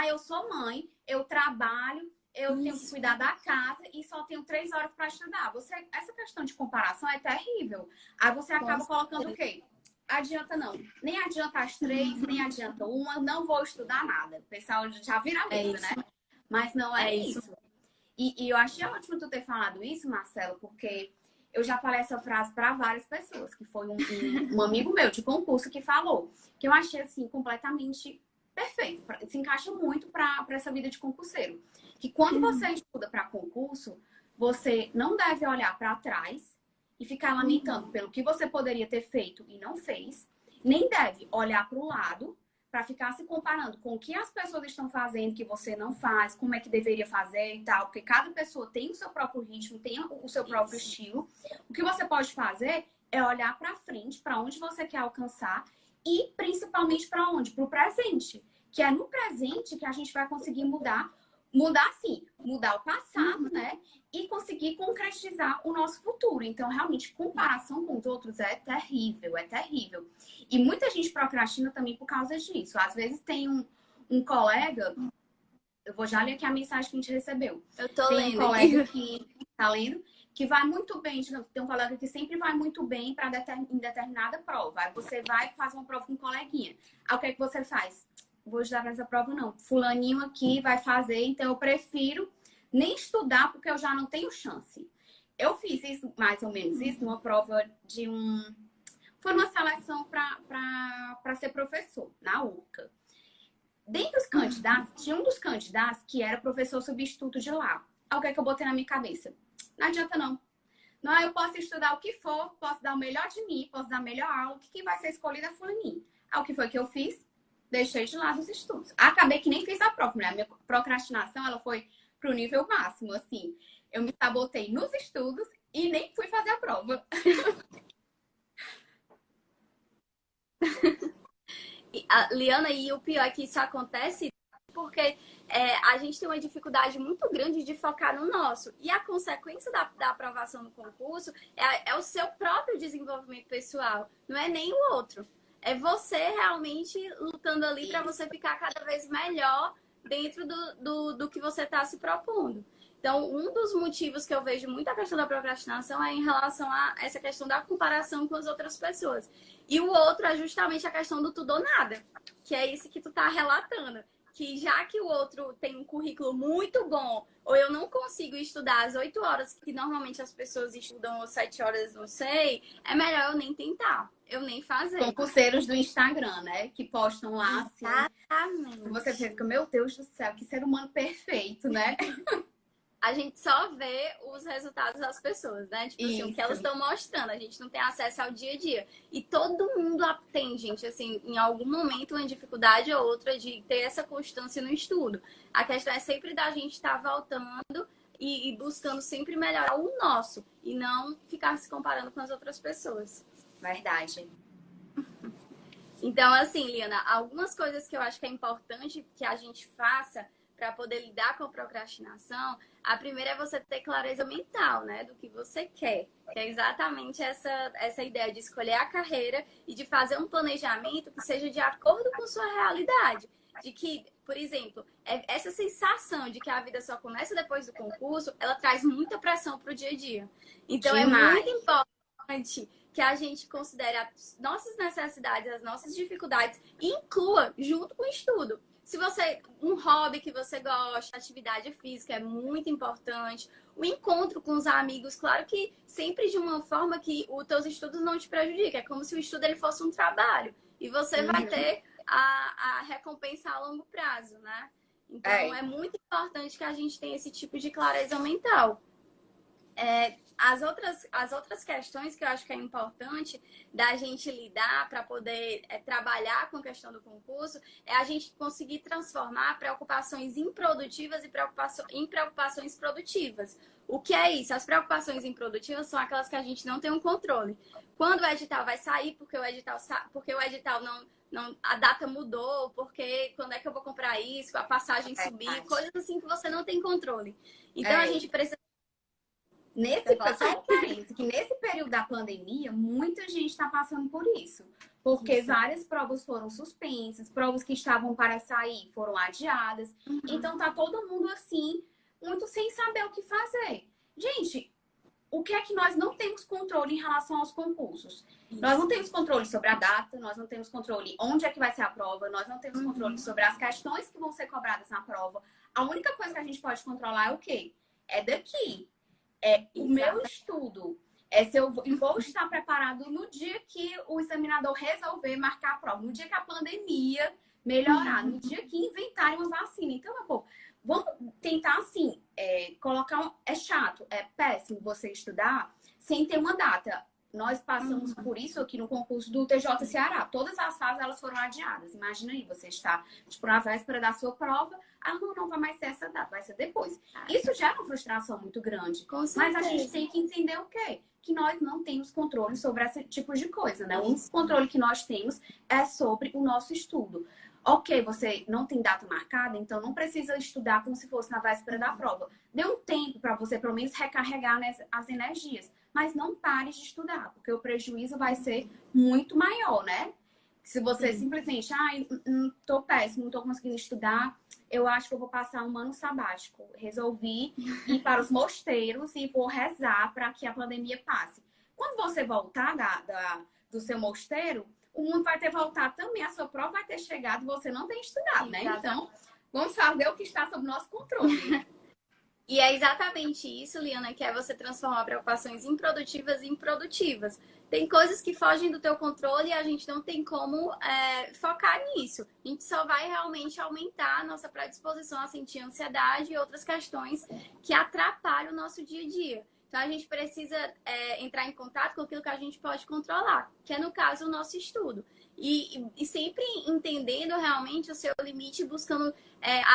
eu sou mãe, eu trabalho, eu tenho que cuidar da casa e só tenho 3 horas para estudar. Essa questão de comparação é terrível. Aí você acaba colocando o quê? Adianta não. Nem adianta as 3, nem adianta uma, não vou estudar nada. O pessoal já vira mesa, né? Mas não é isso. E eu achei ótimo tu ter falado isso, Marcelo, porque eu já falei essa frase para várias pessoas, que foi um amigo meu de concurso que falou, que eu achei assim completamente perfeito, se encaixa muito para essa vida de concurseiro. Que quando você estuda para concurso, você não deve olhar para trás e ficar lamentando pelo que você poderia ter feito e não fez, nem deve olhar para o lado para ficar se comparando com o que as pessoas estão fazendo que você não faz, como é que deveria fazer e tal, porque cada pessoa tem o seu próprio ritmo, tem o seu próprio estilo. O que você pode fazer é olhar para frente, para onde você quer alcançar e principalmente para onde? Para o presente, que é no presente que a gente vai conseguir mudar o passado, né? E conseguir concretizar o nosso futuro. Então, realmente, comparação com os outros é terrível, é terrível. E muita gente procrastina também por causa disso. Às vezes tem um colega, eu vou já ler aqui a mensagem que a gente recebeu. Eu tô tem lendo. Um colega que tá lendo, que vai muito bem, tem um colega que sempre vai muito bem para em determinada prova. Aí você vai fazer uma prova com um coleguinha. Aí o que é que você faz? Vou estudar para essa prova, não. Fulaninho aqui vai fazer, então eu prefiro nem estudar porque eu já não tenho chance. Eu fiz isso, mais ou menos isso, numa prova de foi uma seleção para ser professor, na URCA. Dentre os candidatos, tinha um dos candidatos que era professor substituto de lá. Aí o que é que eu botei na minha cabeça? Não adianta, não. Não, eu posso estudar o que for, posso dar o melhor de mim, posso dar a melhor aula, o que vai ser escolhido é fulaninho. Aí o que foi que eu fiz? Deixei de lado os estudos. Acabei que nem fiz a prova, né? A minha procrastinação, ela foi pro nível máximo, assim. Eu me sabotei nos estudos e nem fui fazer a prova. Liana, e o pior é que isso acontece porque a gente tem uma dificuldade muito grande de focar no nosso. E a consequência da aprovação no concurso é o seu próprio desenvolvimento pessoal, não é nem o outro. É você realmente lutando ali para você ficar cada vez melhor dentro do que você está se propondo. Então, um dos motivos que eu vejo muito a questão da procrastinação é em relação a essa questão da comparação com as outras pessoas. E o outro é justamente a questão do tudo ou nada, que é isso que tu tá relatando. que já que o outro tem um currículo muito bom, ou eu não consigo estudar as 8 horas que normalmente as pessoas estudam, ou 7 horas, não sei, é melhor eu nem tentar, eu nem fazer. Concurseiros do Instagram, né? Que postam lá, assim. Exatamente. Você fica, meu Deus do céu, que ser humano perfeito, né? A gente só vê os resultados das pessoas, né? Tipo assim, o que elas estão mostrando. A gente não tem acesso ao dia a dia. E todo mundo tem, gente, assim, em algum momento, uma dificuldade ou outra de ter essa constância no estudo. A questão é sempre da gente estar voltando e buscando sempre melhorar o nosso. E não ficar se comparando com as outras pessoas. Verdade. Então, assim, Liana, algumas coisas que eu acho que é importante que a gente faça para poder lidar com a procrastinação, a primeira é você ter clareza mental, né? Do que você quer. Que é exatamente essa ideia de escolher a carreira e de fazer um planejamento que seja de acordo com sua realidade. De que, por exemplo, essa sensação de que a vida só começa depois do concurso, ela traz muita pressão para o dia a dia. Então, Demais. É muito importante que a gente considere as nossas necessidades, as nossas dificuldades e inclua junto com o estudo. Se você, um hobby que você gosta, atividade física é muito importante. O encontro com os amigos, claro que sempre de uma forma que os teus estudos não te prejudiquem. É como se o estudo ele fosse um trabalho. E você vai ter a recompensa a longo prazo, né? Então, é muito importante que a gente tenha esse tipo de clareza mental. As outras questões que eu acho que é importante da gente lidar para poder trabalhar com a questão do concurso é a gente conseguir transformar preocupações improdutivas em preocupações produtivas. O que é isso? As preocupações improdutivas são aquelas que a gente não tem um controle. Quando o edital vai sair, porque o edital não, a data mudou, porque quando é que eu vou comprar isso, a passagem subir, coisas assim que você não tem controle. Então a gente precisa só um parênteses, que nesse período da pandemia, muita gente está passando por isso. Porque várias provas foram suspensas, provas que estavam para sair foram adiadas. Então tá todo mundo assim, muito sem saber o que fazer. Gente, o que é que nós não temos controle em relação aos concursos? Nós não temos controle sobre a data, nós não temos controle onde é que vai ser a prova, nós não temos controle sobre as questões que vão ser cobradas na prova. A única coisa que a gente pode controlar é o quê? É daqui. O meu estudo. Se eu vou estar preparado no dia que o examinador resolver marcar a prova, no dia que a pandemia melhorar, no dia que inventarem uma vacina. Então, meu povo, vamos tentar assim, colocar é chato, é péssimo você estudar sem ter uma data. Nós passamos por isso aqui no concurso do TJ Ceará. Todas as fases elas foram adiadas. Imagina aí, você está tipo, na véspera da sua prova, não vai mais ser essa data, vai ser depois. Isso gera uma frustração muito grande. Mas a gente tem que entender o quê? Que nós não temos controle sobre esse tipo de coisa, né? O único controle que nós temos é sobre o nosso estudo. Ok, você não tem data marcada, então não precisa estudar como se fosse na véspera da prova. Dê um tempo para você, pelo menos, recarregar as energias. Mas não pare de estudar, porque o prejuízo vai ser muito maior, né? Se você simplesmente, tô péssimo, não tô conseguindo estudar, eu acho que eu vou passar um ano sabático. Resolvi ir para os mosteiros e vou rezar para que a pandemia passe. Quando você voltar do seu mosteiro, o mundo vai ter voltado também, a sua prova vai ter chegado e você não tem estudado, né? Então, vamos fazer o que está sob nosso controle. E é exatamente isso, Liana, que é você transformar preocupações improdutivas em produtivas. Tem coisas que fogem do teu controle e a gente não tem como focar nisso. A gente só vai realmente aumentar a nossa predisposição a sentir ansiedade e outras questões que atrapalham o nosso dia a dia. Então, a gente precisa entrar em contato com aquilo que a gente pode controlar, que é, no caso, o nosso estudo. E sempre entendendo realmente o seu limite, buscando,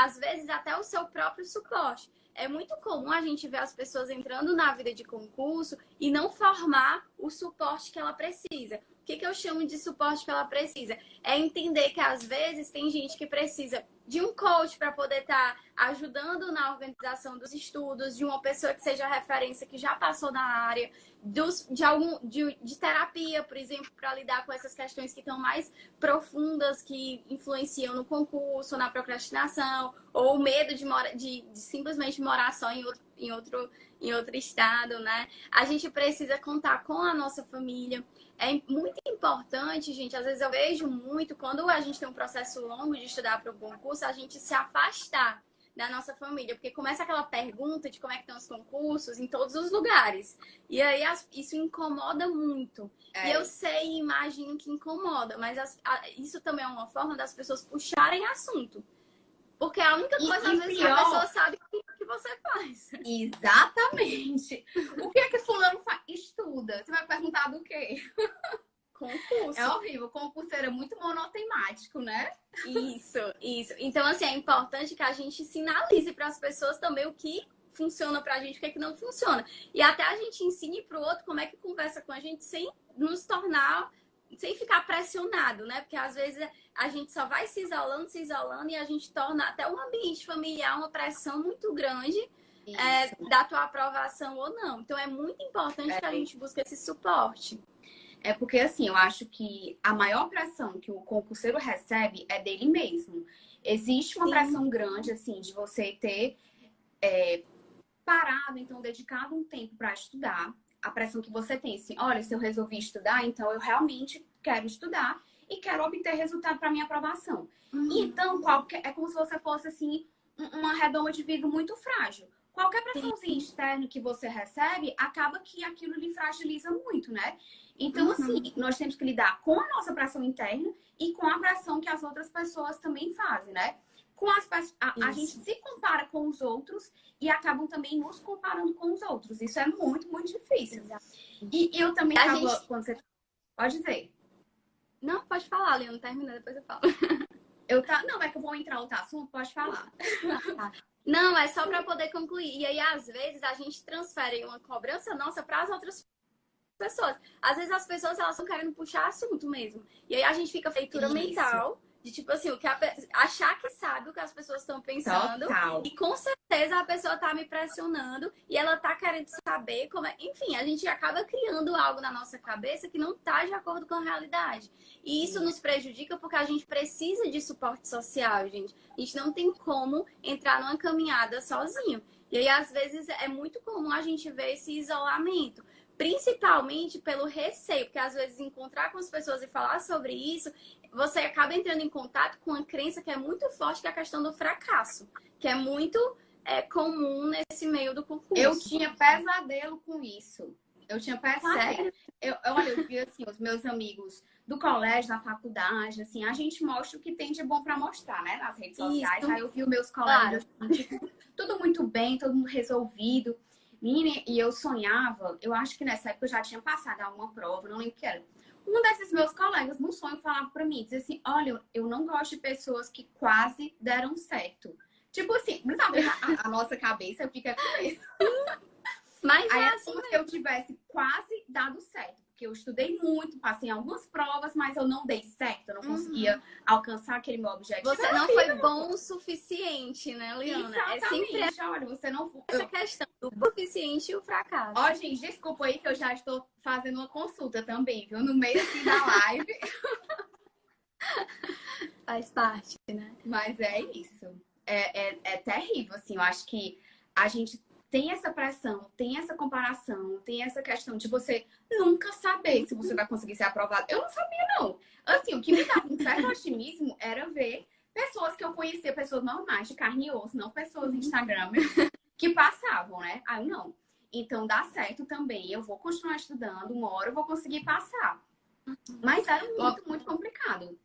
às vezes, até o seu próprio suporte. É muito comum a gente ver as pessoas entrando na vida de concurso e não formar o suporte que ela precisa. O que eu chamo de suporte que ela precisa? É entender que, às vezes, tem gente que precisa de um coach para poder estar ajudando na organização dos estudos, de uma pessoa que seja referência, que já passou na área, de terapia, por exemplo, para lidar com essas questões que estão mais profundas, que influenciam no concurso, na procrastinação, ou o medo de simplesmente morar só em em outro estado, né? A gente precisa contar com a nossa família. É muito importante, gente. Às vezes eu vejo muito, quando a gente tem um processo longo de estudar para o concurso, a gente se afastar da nossa família, porque começa aquela pergunta de como é que estão os concursos em todos os lugares. E aí isso incomoda muito. E eu sei e imagino que incomoda, mas isso também é uma forma das pessoas puxarem assunto. Porque a única coisa, às vezes, que a pessoa sabe é o que você faz. Exatamente. O que é que fulano estuda? Você vai perguntar do quê? Concurso. É horrível. Concurseiro é muito monotemático, né? Isso. Então, assim, é importante que a gente sinalize para as pessoas também o que funciona pra gente, o que é que não funciona. E até a gente ensine pro outro como é que conversa com a gente sem nos tornar... sem ficar pressionado, né? Porque às vezes a gente só vai se isolando e a gente torna até um ambiente familiar uma pressão muito grande da tua aprovação ou não. Então é muito importante que a gente busque esse suporte. É porque, assim, eu acho que a maior pressão que o concurseiro recebe é dele mesmo. Existe uma pressão grande, assim, de você ter parado, então, dedicado um tempo para estudar. A pressão que você tem, assim, olha, se eu resolvi estudar, então eu realmente quero estudar e quero obter resultado para minha aprovação. Então, é como se você fosse, assim, uma redoma de vidro muito frágil. Qualquer pressãozinha externa que você recebe, acaba que aquilo lhe fragiliza muito, né? Então, assim, nós temos que lidar com a nossa pressão interna e com a pressão que as outras pessoas também fazem, né? A gente se compara com os outros e acabam também nos comparando com os outros. Isso é muito, muito difícil. E eu também quando você... Pode dizer. Não, pode falar, Leandro. Termina, depois eu falo. Não, é que eu vou entrar no outro assunto, pode falar. Não, é só para poder concluir. E aí, às vezes, a gente transfere uma cobrança nossa para as outras pessoas. Às vezes, as pessoas, elas estão querendo puxar assunto mesmo. E aí, a gente fica feitura mental de, tipo assim, achar que sabe o que as pessoas estão pensando. Total. E, com certeza, a pessoa tá me pressionando e ela tá querendo saber como é... Enfim, a gente acaba criando algo na nossa cabeça que não tá de acordo com a realidade. E isso nos prejudica porque a gente precisa de suporte social, gente. A gente não tem como entrar numa caminhada sozinho. E aí, às vezes, é muito comum a gente ver esse isolamento. Principalmente pelo receio, porque às vezes encontrar com as pessoas e falar sobre isso, você acaba entrando em contato com uma crença que é muito forte, que é a questão do fracasso, que é muito comum nesse meio do concurso. Eu tinha pesadelo com isso. Eu tinha pesadelo. Sério? Olha, eu vi assim, os meus amigos do colégio, da faculdade, assim, a gente mostra o que tem de bom para mostrar, né? Nas redes sociais. Aí eu vi os meus colegas, assim, tipo, tudo muito bem, todo mundo resolvido. Menina, e eu sonhava, eu acho que nessa época eu já tinha passado alguma prova, não lembro o que era. Um desses meus colegas, no sonho, falava pra mim, dizia assim, olha, eu não gosto de pessoas que quase deram certo. Tipo assim, sabe, a nossa cabeça fica com isso. Mas aí é assim, como se eu tivesse quase dado certo. Porque eu estudei muito, passei em algumas provas, mas eu não dei certo, eu não conseguia alcançar aquele meu objetivo. Você não foi bom o suficiente, né, Liana? Exatamente. É sempre olha, você não foi... essa questão do bom o suficiente e o fracasso. Ó, gente, desculpa aí que eu já estou fazendo uma consulta também, viu? No meio assim da live. Faz parte, né? Mas é isso. É terrível, assim. Eu acho que a gente tem essa pressão, tem essa comparação, tem essa questão de você nunca saber se você vai conseguir ser aprovado. Eu não sabia, não. Assim, o que me dava um certo otimismo era ver pessoas que eu conhecia, pessoas normais, de carne e osso, não pessoas Instagram, que passavam, né? Aí eu não. Então dá certo também. Eu vou continuar estudando, uma hora eu vou conseguir passar. Mas era muito, muito complicado.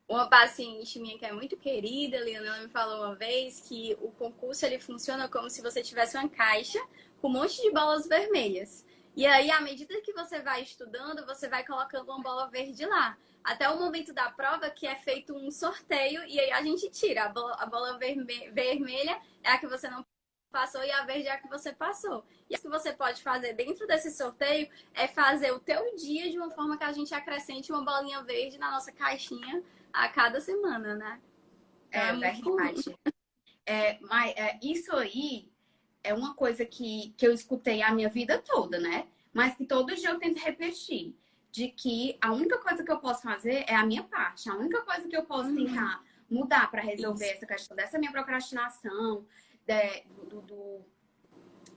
Uma paciente minha que é muito querida, Liana, ela me falou uma vez que o concurso ele funciona como se você tivesse uma caixa com um monte de bolas vermelhas. E aí, à medida que você vai estudando, você vai colocando uma bola verde lá. Até o momento da prova, que é feito um sorteio, e aí a gente tira. A bola vermelha é a que você não passou e a verde é a que você passou. E o que você pode fazer dentro desse sorteio é fazer o teu dia de uma forma que a gente acrescente uma bolinha verde na nossa caixinha a cada semana, né? É verdade. Mas isso aí é uma coisa que eu escutei a minha vida toda, né? Mas que todo dia eu tento repetir. De que a única coisa que eu posso fazer é a minha parte. A única coisa que eu posso tentar mudar para resolver essa questão dessa minha procrastinação,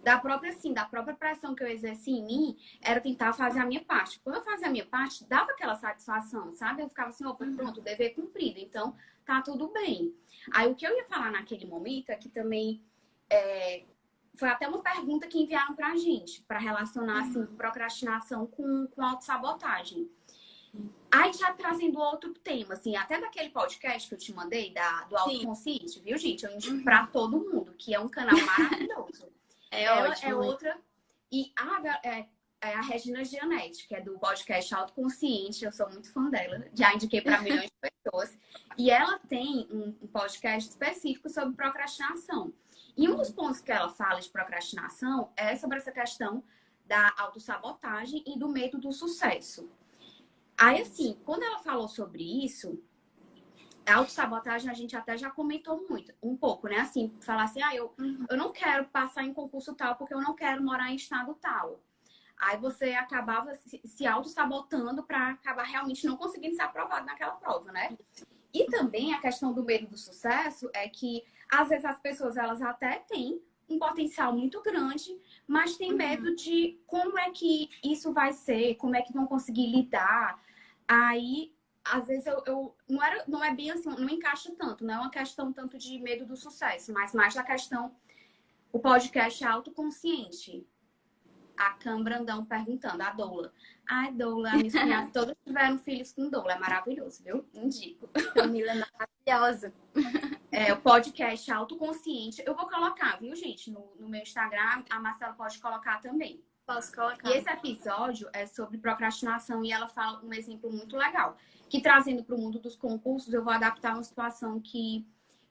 da própria pressão que eu exerci em mim, era tentar fazer a minha parte. Quando eu fazia a minha parte, dava aquela satisfação, sabe? Eu ficava assim, opa, pronto, dever cumprido, então tá tudo bem. Aí o que eu ia falar naquele momento é que também foi até uma pergunta que enviaram pra gente, para relacionar assim, procrastinação com autossabotagem. Aí já trazendo outro tema, assim, até daquele podcast que eu te mandei, do Autoconsciente, viu, gente? Eu indico pra todo mundo, que é um canal maravilhoso. Ela ótimo. é outra. E a Regina Gianetti, que é do podcast Autoconsciente, eu sou muito fã dela, já indiquei para milhões de pessoas. E ela tem um podcast específico sobre procrastinação. E um dos pontos que ela fala de procrastinação é sobre essa questão da autossabotagem e do medo do sucesso. Aí, assim, quando ela falou sobre isso, a autossabotagem a gente até já comentou muito, um pouco, né? Assim, falar assim, eu não quero passar em concurso tal porque eu não quero morar em estado tal. Aí você acabava se auto-sabotando para acabar realmente não conseguindo ser aprovado naquela prova, né? E também a questão do medo do sucesso é que, às vezes, as pessoas, elas até têm um potencial muito grande, mas tem medo de como é que isso vai ser, como é que vão conseguir lidar. Aí, às vezes, não é bem assim, não encaixa tanto, não é uma questão tanto de medo do sucesso, mas mais da questão, o podcast é autoconsciente. A Cam Brandão perguntando, a Doula. Ai, Doula, minhas cunhadas todas tiveram filhos com Doula, é maravilhoso, viu? Indico. Camila é maravilhosa. O podcast autoconsciente, eu vou colocar, viu, gente? No meu Instagram, a Marcela pode colocar também. Posso colocar. E esse episódio é sobre procrastinação e ela fala um exemplo muito legal. Que trazendo para o mundo dos concursos, eu vou adaptar uma situação que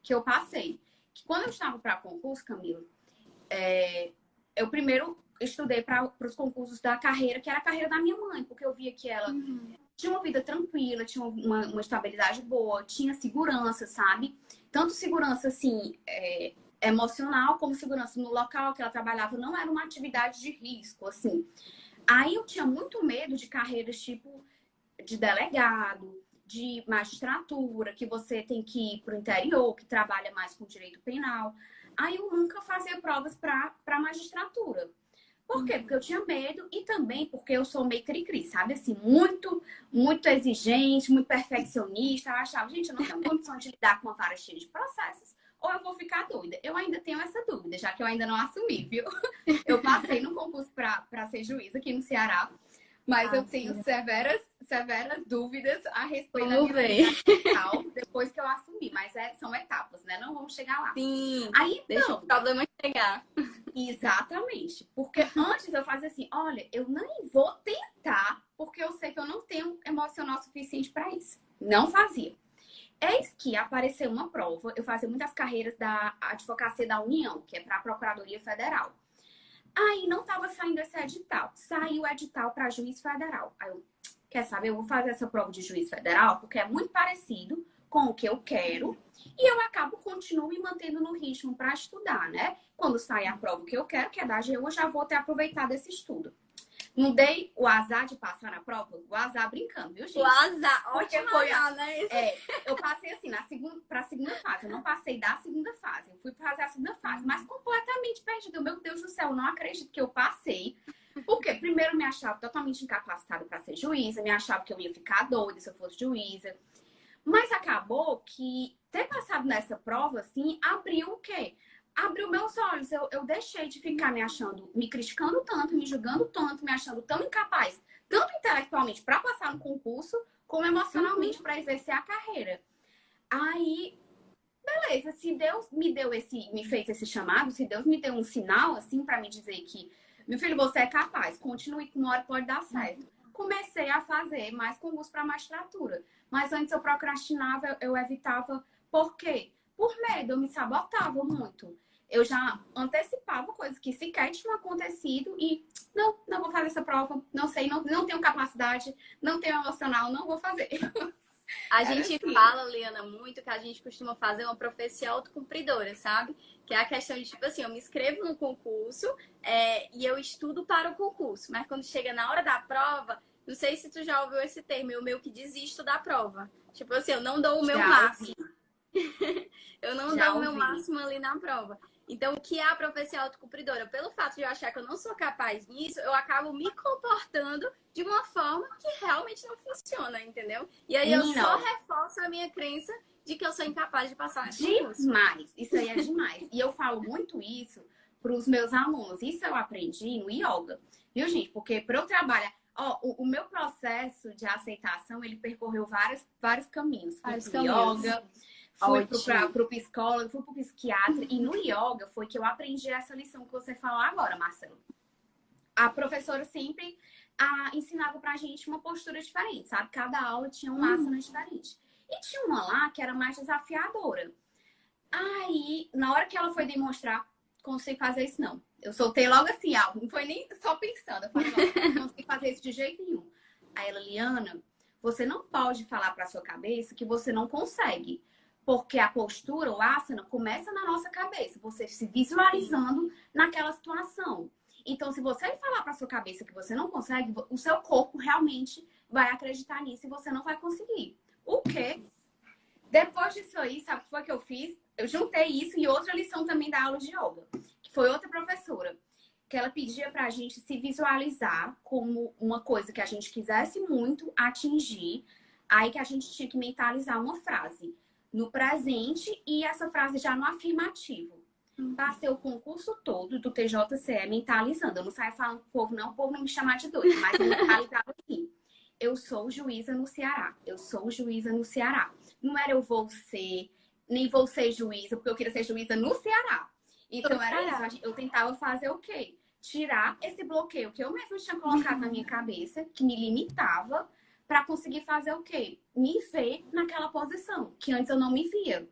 eu passei. Que quando eu estava para concurso, Camila, eu primeiro estudei para os concursos da carreira, que era a carreira da minha mãe, porque eu via que ela tinha uma vida tranquila, tinha uma estabilidade boa, tinha segurança, sabe? Tanto segurança, assim, emocional, como segurança no local que ela trabalhava, não era uma atividade de risco, assim. Aí eu tinha muito medo de carreiras tipo de delegado, de magistratura, que você tem que ir para o interior, que trabalha mais com direito penal. Aí eu nunca fazia provas para magistratura. Por quê? Porque eu tinha medo e também porque eu sou meio cri-cri, sabe? Assim, muito, muito exigente, muito perfeccionista. Eu achava, gente, eu não tenho condição de lidar com uma vara cheia de processos ou eu vou ficar doida. Eu ainda tenho essa dúvida, já que eu ainda não assumi, viu? Eu passei no concurso para ser juiz aqui no Ceará, mas eu tenho severas dúvidas a respeito da minha vida depois que eu assumi. Mas são etapas, né? Não vamos chegar lá. Sim, aí, então, deixa o problema chegar. Exatamente. Porque antes eu fazia assim, olha, eu nem vou tentar, porque eu sei que eu não tenho emocional suficiente para isso. Não fazia. Eis que apareceu uma prova, eu fazia muitas carreiras da Advocacia da União, que é para a Procuradoria Federal. Aí não estava saindo esse edital. Saiu o edital para juiz federal. Aí eu, quer saber, eu vou fazer essa prova de juiz federal, porque é muito parecido com o que eu quero. E eu continuo me mantendo no ritmo para estudar, né? Quando sair a prova que eu quero, que é da AGU, eu já vou ter aproveitado esse estudo. Não dei o azar de passar na prova? O azar brincando, viu, gente? O azar, ótimo azar, né? Eu passei assim, para a segunda fase. Eu não passei da segunda fase. Eu fui fazer a segunda fase, mas completamente perdida. Meu Deus do céu, eu não acredito que eu passei. Porque primeiro eu me achava totalmente incapacitada para ser juíza, me achava que eu ia ficar doida se eu fosse juíza. Mas acabou que ter passado nessa prova, assim, abriu o quê? Abriu meus olhos. Eu deixei de ficar me achando, me criticando tanto, me julgando tanto, me achando tão incapaz, tanto intelectualmente para passar no concurso, como emocionalmente para exercer a carreira. Aí, beleza, se Deus me fez esse chamado, se Deus me deu um sinal, assim, para me dizer que, meu filho, você é capaz, continue que uma hora pode dar certo. Comecei a fazer mais concurso para magistratura. Mas antes eu procrastinava, eu evitava. Por quê? Por medo, eu me sabotava muito. Eu já antecipava coisas que sequer tinham acontecido e não vou fazer essa prova, não sei, não tenho capacidade, não tenho emocional, não vou fazer. A gente fala, Liana, muito que a gente costuma fazer uma profecia autocumpridora, sabe? Que é a questão de, tipo assim, eu me inscrevo no concurso e eu estudo para o concurso. Mas quando chega na hora da prova, não sei se tu já ouviu esse termo, eu meio que desisto da prova. Tipo assim, eu não dou o meu máximo. Eu não dou o meu máximo ali na prova. Então, o que é a profecia autocumpridora? Pelo fato de eu achar que eu não sou capaz nisso, eu acabo me comportando de uma forma que realmente não funciona, entendeu? E aí eu só reforço a minha crença de que eu sou incapaz de passar nesse concurso. Demais! Isso aí é demais. E eu falo muito isso para os meus alunos. Isso eu aprendi no yoga, viu, gente? Porque para eu trabalhar... Ó, o meu processo de aceitação, ele percorreu vários caminhos. Fui pro yoga, fui pro psicólogo, fui pro psiquiatra. E no yoga foi que eu aprendi essa lição que você falou agora, Marcelo. A professora sempre ensinava pra gente uma postura diferente, sabe? Cada aula tinha uma asana diferente. E tinha uma lá que era mais desafiadora. Aí, na hora que ela foi demonstrar, consigo fazer isso não. Eu soltei logo assim, não foi nem só pensando. Eu falei, não consigo fazer isso de jeito nenhum. Aí ela, Liana, você não pode falar pra sua cabeça que você não consegue. Porque a postura, o asana, começa na nossa cabeça. Você se visualizando naquela situação. Então, se você falar pra sua cabeça que você não consegue, o seu corpo realmente vai acreditar nisso e você não vai conseguir. O quê? Depois disso aí, sabe o que foi que eu fiz? Eu juntei isso e outra lição também da aula de yoga, que foi outra professora, que ela pedia pra gente se visualizar como uma coisa que a gente quisesse muito atingir, aí que a gente tinha que mentalizar uma frase no presente e essa frase já no afirmativo. Passei o concurso todo do TJCE mentalizando. Eu não saio falando pro povo, não, o povo não me chamar de doido, mas eu mentalizava assim. Eu sou juíza no Ceará. Eu sou juíza no Ceará. Não era eu vou ser, nem vou ser juíza, porque eu queria ser juíza no Ceará. Então era isso. Eu tentava fazer o quê? Tirar esse bloqueio que eu mesma tinha colocado na minha cabeça, que me limitava, para conseguir fazer o quê? Me ver naquela posição, que antes eu não me via.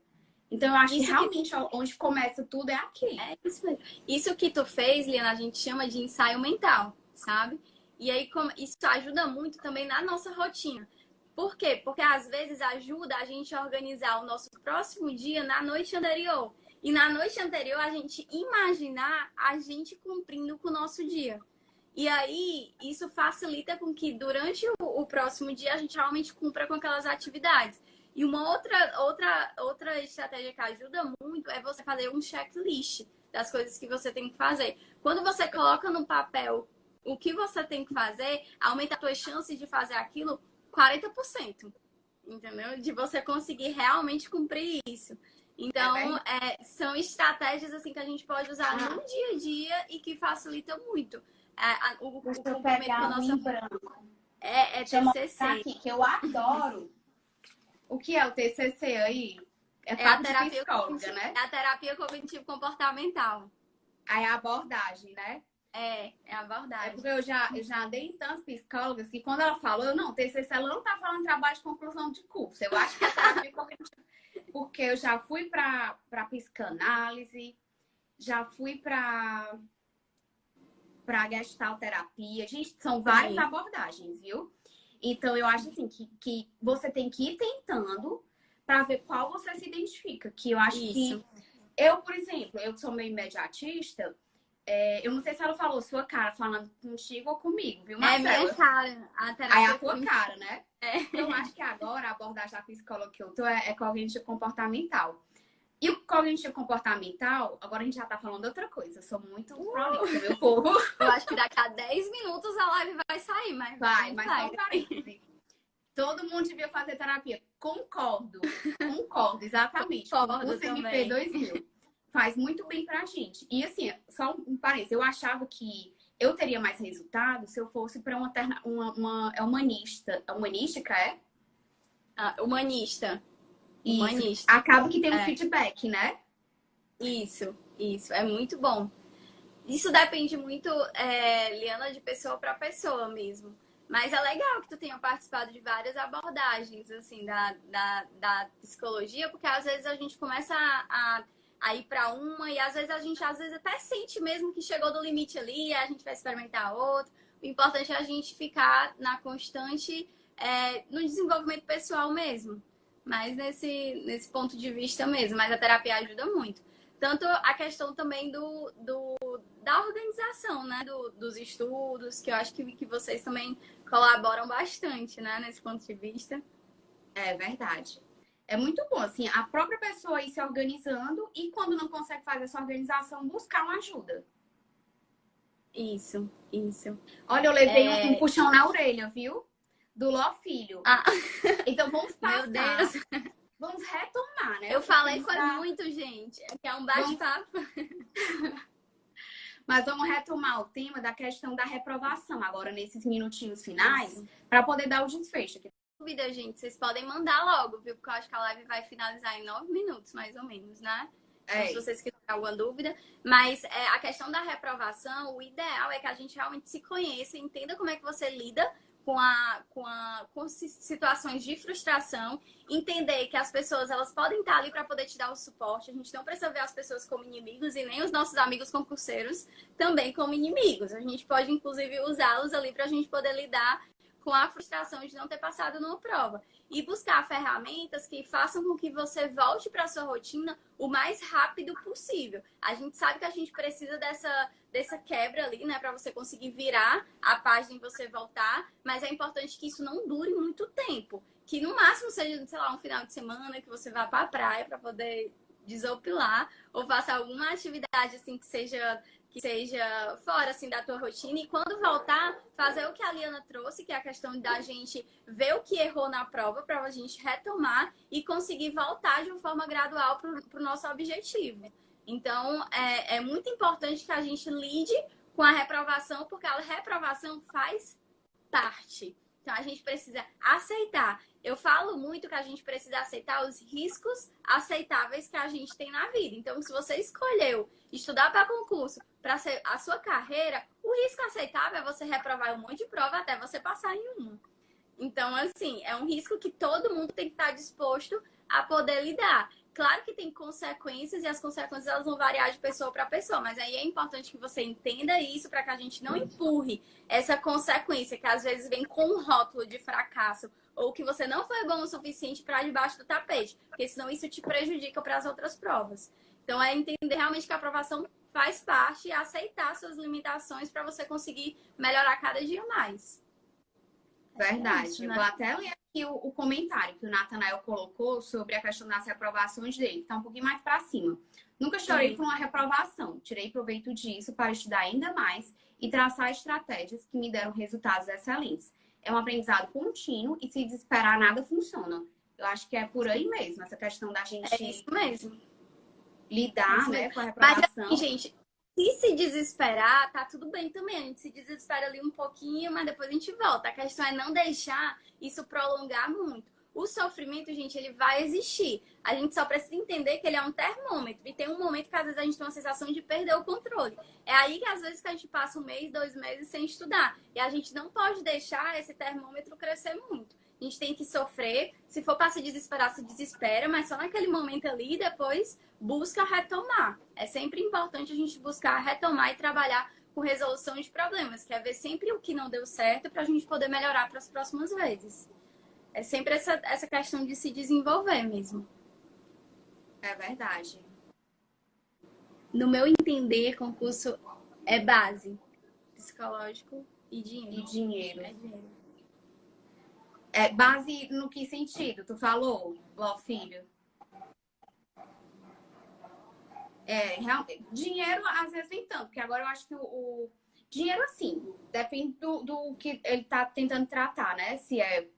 Então, eu acho que realmente onde começa tudo é aqui. É isso mesmo. Isso que tu fez, Liana, a gente chama de ensaio mental, sabe? E aí, isso ajuda muito também na nossa rotina. Por quê? Porque às vezes ajuda a gente a organizar o nosso próximo dia na noite anterior. E na noite anterior, a gente imaginar a gente cumprindo com o nosso dia. E aí, isso facilita com que durante o próximo dia a gente realmente cumpra com aquelas atividades. E uma outra estratégia que ajuda muito é você fazer um checklist das coisas que você tem que fazer. Quando você coloca no papel o que você tem que fazer, aumenta as suas chances de fazer aquilo 40%. Entendeu? De você conseguir realmente cumprir isso. Então, são estratégias assim que a gente pode usar no dia a dia e que facilitam muito. O cumprimento com a nossa... branco. TCC. Aqui, que eu adoro. O que é o TCC aí? É a terapia psicóloga, né? É a terapia cognitivo-comportamental. Aí a abordagem, né? É a abordagem. É porque eu já andei em tantas psicólogas que quando ela falou, não, TCC, ela não tá falando trabalho de conclusão de curso. Eu acho que é terapia cognitiva. Porque eu já fui pra psicanálise, já fui pra gestalterapia. Gente, são várias abordagens, viu? Então, eu acho assim que você tem que ir tentando para ver qual você se identifica. Que eu acho que... Eu, por exemplo, eu sou meio imediatista. Eu não sei se ela falou sua cara falando contigo ou comigo, viu, Marcela? É minha cara. Aí a tua cara, né? Eu acho que agora a abordagem da psicóloga que eu tô é cognitivo comportamental. E o cognitivo comportamental, agora a gente já tá falando outra coisa. Eu sou muito prolífica, meu povo. Eu acho que daqui a 10 minutos a live vai sair, mas mas só um parênteses. Todo mundo devia fazer terapia. Concordo, exatamente. Concordo o CMP também. 2000 faz muito bem pra gente. E assim, só um parênteses, eu achava que eu teria mais resultado se eu fosse para uma humanista. Humanística, é? Humanista. Isso. Humanista. Acaba que tem um feedback, né? Isso. É muito bom. Isso depende muito, Liana, de pessoa para pessoa mesmo. Mas é legal que tu tenha participado de várias abordagens, assim, da psicologia, porque às vezes a gente começa a ir para uma e às vezes a gente até sente mesmo que chegou do limite ali, a gente vai experimentar outro. O importante é a gente ficar na constante, no desenvolvimento pessoal mesmo. Mas nesse ponto de vista mesmo. Mas a terapia ajuda muito. Tanto a questão também da organização, né? Dos estudos, que eu acho que vocês também colaboram bastante, né? Nesse ponto de vista. É verdade. É muito bom, assim, a própria pessoa ir se organizando e quando não consegue fazer essa organização, buscar uma ajuda. Isso, isso. Olha, eu levei um puxão na orelha, viu? Do Ló Filho. Ah. Então vamos passar. Meu Deus. Vamos retomar, né? Eu falei foi muito, gente. Aqui é um bate-papo. Mas vamos retomar o tema da questão da reprovação agora nesses minutinhos finais para poder dar o desfecho aqui. Dúvida, gente, vocês podem mandar logo, viu? Porque eu acho que a live vai finalizar em 9 minutos, mais ou menos, né? Então, se vocês quiserem alguma dúvida. Mas a questão da reprovação, o ideal é que a gente realmente se conheça, entenda como é que você lida com situações de frustração, entender que as pessoas elas podem estar ali para poder te dar o suporte. A gente não precisa ver as pessoas como inimigos e nem os nossos amigos concurseiros também como inimigos. A gente pode, inclusive, usá-los ali para a gente poder lidar com a frustração de não ter passado numa prova. E buscar ferramentas que façam com que você volte para a sua rotina o mais rápido possível. A gente sabe que a gente precisa dessa quebra ali, né? Para você conseguir virar a página e você voltar. Mas é importante que isso não dure muito tempo. Que no máximo seja, sei lá, um final de semana que você vá para a praia para poder desopilar. Ou faça alguma atividade assim que seja fora assim da tua rotina e quando voltar, fazer o que a Liana trouxe, que é a questão da gente ver o que errou na prova para a gente retomar e conseguir voltar de uma forma gradual para o nosso objetivo. Então, é muito importante que a gente lide com a reprovação, porque a reprovação faz parte. Então, a gente precisa aceitar. Eu falo muito que a gente precisa aceitar os riscos aceitáveis que a gente tem na vida. Então, se você escolheu estudar para concurso, para ser a sua carreira, o risco aceitável é você reprovar um monte de prova até você passar em uma. Então, assim, é um risco que todo mundo tem que estar disposto a poder lidar. Claro que tem consequências e as consequências elas vão variar de pessoa para pessoa, mas aí é importante que você entenda isso para que a gente não empurre essa consequência que às vezes vem com um rótulo de fracasso ou que você não foi bom o suficiente para debaixo do tapete, porque senão isso te prejudica para as outras provas. Então é entender realmente que a aprovação faz parte e aceitar suas limitações para você conseguir melhorar cada dia mais. Verdade. Isso, né? Vou até ler aqui o comentário que o Nathanael colocou sobre a questão das reprovações dele, que tá um pouquinho mais para cima. Nunca chorei por uma reprovação. Tirei proveito disso para estudar ainda mais e traçar estratégias que me deram resultados excelentes. É um aprendizado contínuo e se desesperar nada funciona. Eu acho que é por aí mesmo, essa questão da gente isso mesmo. lidar, né, com a reprovação. Mas, assim, gente, se desesperar, tá tudo bem também. A gente se desespera ali um pouquinho, mas depois a gente volta. A questão é não deixar isso prolongar muito. O sofrimento, gente, ele vai existir. A gente só precisa entender que ele é um termômetro. E tem um momento que às vezes a gente tem uma sensação de perder o controle. É aí que às vezes que a gente passa 1 mês, 2 meses sem estudar. E a gente não pode deixar esse termômetro crescer muito. A gente tem que sofrer. Se for para se desesperar, se desespera. Mas só naquele momento ali, depois busca retomar. É sempre importante a gente buscar retomar e trabalhar com resolução de problemas. Que é ver sempre o que não deu certo para a gente poder melhorar para as próximas vezes. É sempre essa questão de se desenvolver mesmo. É verdade. No meu entender, concurso é base. Psicológico e dinheiro. E dinheiro. É dinheiro. É base no que sentido? Tu falou, Ló Filho? Realmente. Dinheiro, às vezes, nem tanto. Porque agora eu acho que o dinheiro, assim, depende do que ele tá tentando tratar, né? Se é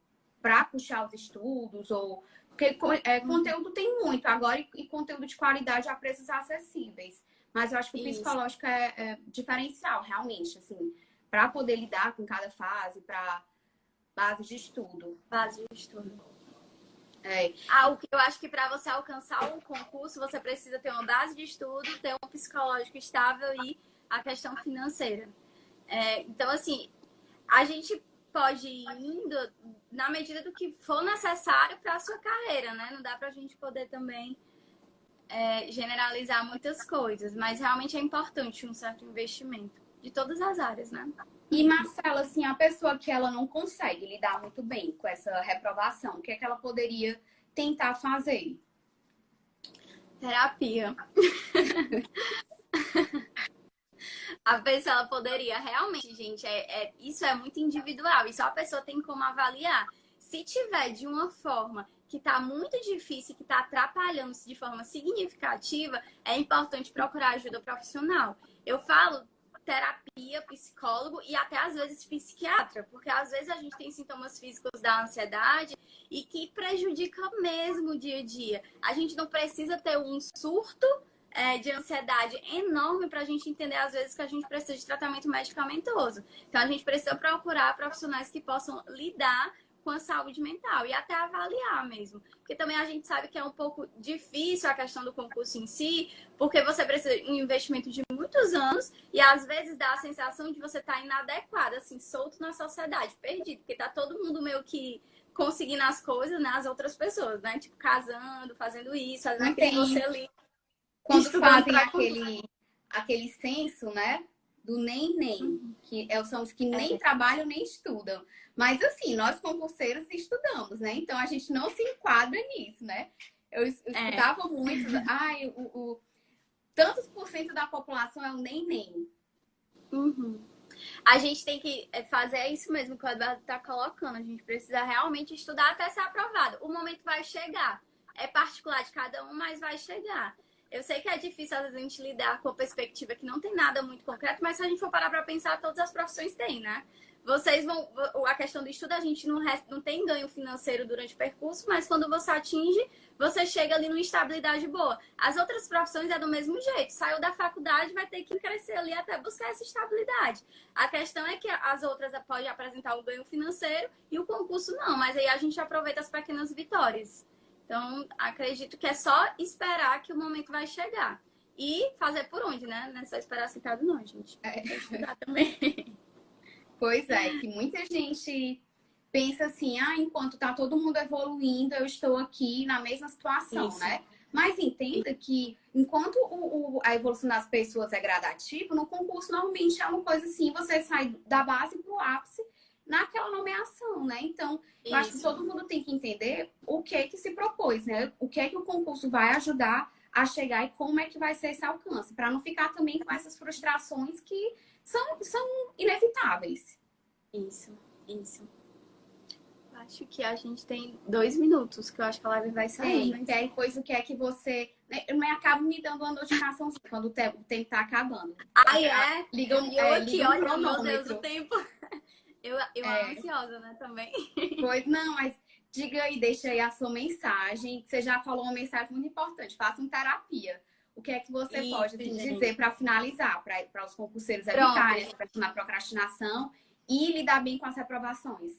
para puxar os estudos ou... Porque conteúdo tem muito agora e conteúdo de qualidade a preços acessíveis. Mas eu acho que o psicológico é diferencial, realmente, assim, para poder lidar com cada fase, para base de estudo. Base de estudo. O que eu acho que para você alcançar o concurso, você precisa ter uma base de estudo, ter um psicológico estável e a questão financeira. Então, assim, a gente pode ir indo na medida do que for necessário para a sua carreira, né? Não dá para a gente poder também generalizar muitas coisas, mas realmente é importante um certo investimento de todas as áreas, né? E, Marcela, assim, a pessoa que ela não consegue lidar muito bem com essa reprovação, o que é que ela poderia tentar fazer? Terapia. A pessoa ela poderia realmente, gente, isso é muito individual e só a pessoa tem como avaliar. Se tiver de uma forma que está muito difícil, que está atrapalhando-se de forma significativa, é importante procurar ajuda profissional. Eu falo terapia, psicólogo e até às vezes psiquiatra, porque às vezes a gente tem sintomas físicos da ansiedade e que prejudica mesmo o dia a dia. A gente não precisa ter um surto de ansiedade enorme para a gente entender, às vezes, que a gente precisa de tratamento medicamentoso. Então, a gente precisa procurar profissionais que possam lidar com a saúde mental e até avaliar mesmo. Porque também a gente sabe que é um pouco difícil a questão do concurso em si, porque você precisa de um investimento de muitos anos e às vezes dá a sensação de você estar inadequado, assim, solto na sociedade, perdido, porque tá todo mundo meio que conseguindo as coisas, né, as outras pessoas, né? Tipo, casando, fazendo isso, fazendo Não aquilo que tem. você ali. Quando fazem aquele censo, né? Do nem, que são os que nem trabalham nem estudam. Mas assim, nós concurseiros estudamos, né? Então a gente não se enquadra nisso, né? Eu escutava muito, tantos por cento da população é o nem. Uhum. A gente tem que fazer isso mesmo que o Eduardo está colocando. A gente precisa realmente estudar até ser aprovado. O momento vai chegar. É particular de cada um, mas vai chegar. Eu sei que é difícil, às vezes, a gente lidar com a perspectiva que não tem nada muito concreto, mas se a gente for parar para pensar, todas as profissões têm, né? Vocês vão... A questão do estudo, a gente não tem ganho financeiro durante o percurso, mas quando você atinge, você chega ali numa estabilidade boa. As outras profissões é do mesmo jeito. Saiu da faculdade, vai ter que crescer ali até buscar essa estabilidade. A questão é que as outras podem apresentar o ganho financeiro e o concurso não, mas aí a gente aproveita as pequenas vitórias. Então, acredito que é só esperar que o momento vai chegar. E fazer por onde, né? Não é só esperar sentado, não, gente. Tem que estudar também. Pois é, que muita gente pensa assim, enquanto tá todo mundo evoluindo, eu estou aqui na mesma situação, Isso. né? Mas entenda que enquanto a evolução das pessoas é gradativa, no concurso normalmente é uma coisa assim, você sai da base pro ápice naquela nomeação, né? Então, eu acho que todo mundo tem que entender o que é que se propôs, né? O que é que o concurso vai ajudar a chegar e como é que vai ser esse alcance, para não ficar também com essas frustrações que são inevitáveis. Isso. Acho que a gente tem 2 minutos, que eu acho que a live vai sair. Tem, aí depois o que é que você... Eu acabo me dando uma notificação quando o tempo tá acabando. É? Ligam, eu aqui, liga um olha, meu cronômetro. Deus, o tempo. Eu ansiosa, né, também. Pois não, mas diga aí, deixa aí a sua mensagem. Você já falou uma mensagem muito importante. Façam terapia. O que é que você pode dizer para finalizar, para os concurseiros evitarem essa procrastinação e lidar bem com as reprovações?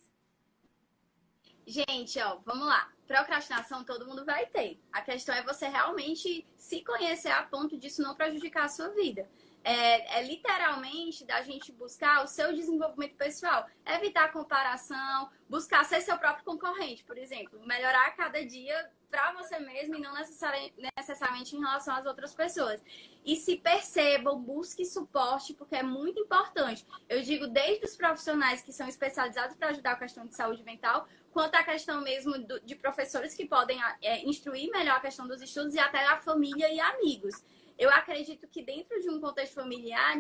Gente, vamos lá. Procrastinação todo mundo vai ter. A questão é você realmente se conhecer a ponto disso não prejudicar a sua vida. É literalmente da gente buscar o seu desenvolvimento pessoal. Evitar a comparação, buscar ser seu próprio concorrente, por exemplo. Melhorar a cada dia para você mesmo e não necessariamente em relação às outras pessoas. E se percebam, busque suporte, porque é muito importante. Eu digo desde os profissionais que são especializados para ajudar a questão de saúde mental, quanto a questão mesmo de professores que podem instruir melhor a questão dos estudos e até a família e amigos. Eu acredito que dentro de um contexto familiar,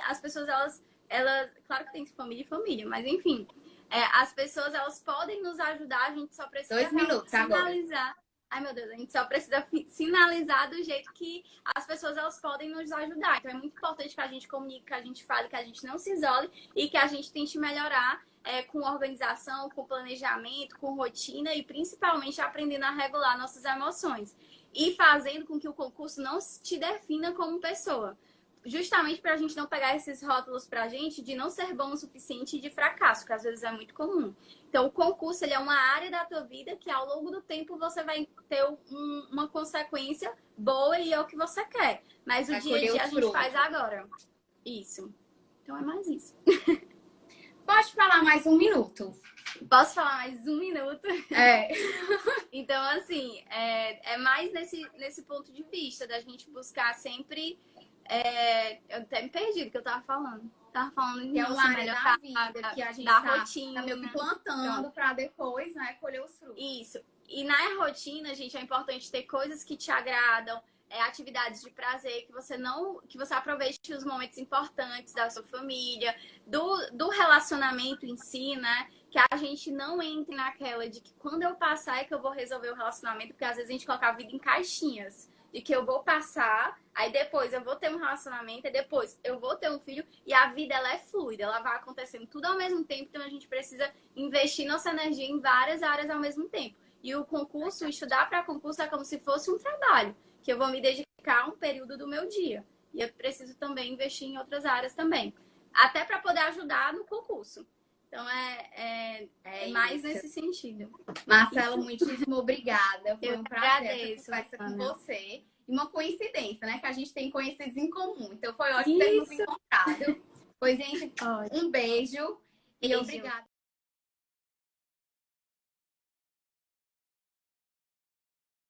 as pessoas, elas claro que tem família e família, mas enfim, as pessoas, elas podem nos ajudar, a gente só precisa 2 minutos sinalizar. Agora. Ai, meu Deus, a gente só precisa sinalizar do jeito que as pessoas, elas podem nos ajudar. Então, é muito importante que a gente comunique, que a gente fale, que a gente não se isole e que a gente tente melhorar com organização, com planejamento, com rotina e principalmente aprendendo a regular nossas emoções. E fazendo com que o concurso não te defina como pessoa. Justamente para a gente não pegar esses rótulos para a gente de não ser bom o suficiente e de fracasso, que às vezes é muito comum. Então, o concurso ele é uma área da tua vida que ao longo do tempo você vai ter uma consequência boa e é o que você quer. Mas o dia a dia a gente faz agora. Isso. Então, é mais isso. Pode falar mais 1 minuto. Posso falar mais 1 minuto? Então, assim, é mais nesse ponto de vista da gente buscar sempre... eu até me perdi do que eu tava falando. Tava falando que é uma área da vida que a gente rotina, tá meio que plantando para depois, né, colher os frutos. Isso. E na rotina, gente, é importante ter coisas que te agradam, atividades de prazer, que você aproveite os momentos importantes da sua família, do relacionamento em si, né? Que a gente não entre naquela de que quando eu passar é que eu vou resolver o relacionamento, porque às vezes a gente coloca a vida em caixinhas. De que eu vou passar, aí depois eu vou ter um relacionamento, aí depois eu vou ter um filho, e a vida ela é fluida, ela vai acontecendo tudo ao mesmo tempo, então a gente precisa investir nossa energia em várias áreas ao mesmo tempo. E o concurso, estudar para concurso é como se fosse um trabalho, que eu vou me dedicar a um período do meu dia. E eu preciso também investir em outras áreas também, até para poder ajudar no concurso. Então, é mais nesse sentido. Marcela, muitíssimo obrigada. Foi um prazer conversar com você. E uma coincidência, né? Que a gente tem conhecidos em comum. Então, foi ótimo ter nos encontrado. Pois, gente, um beijo. E obrigada.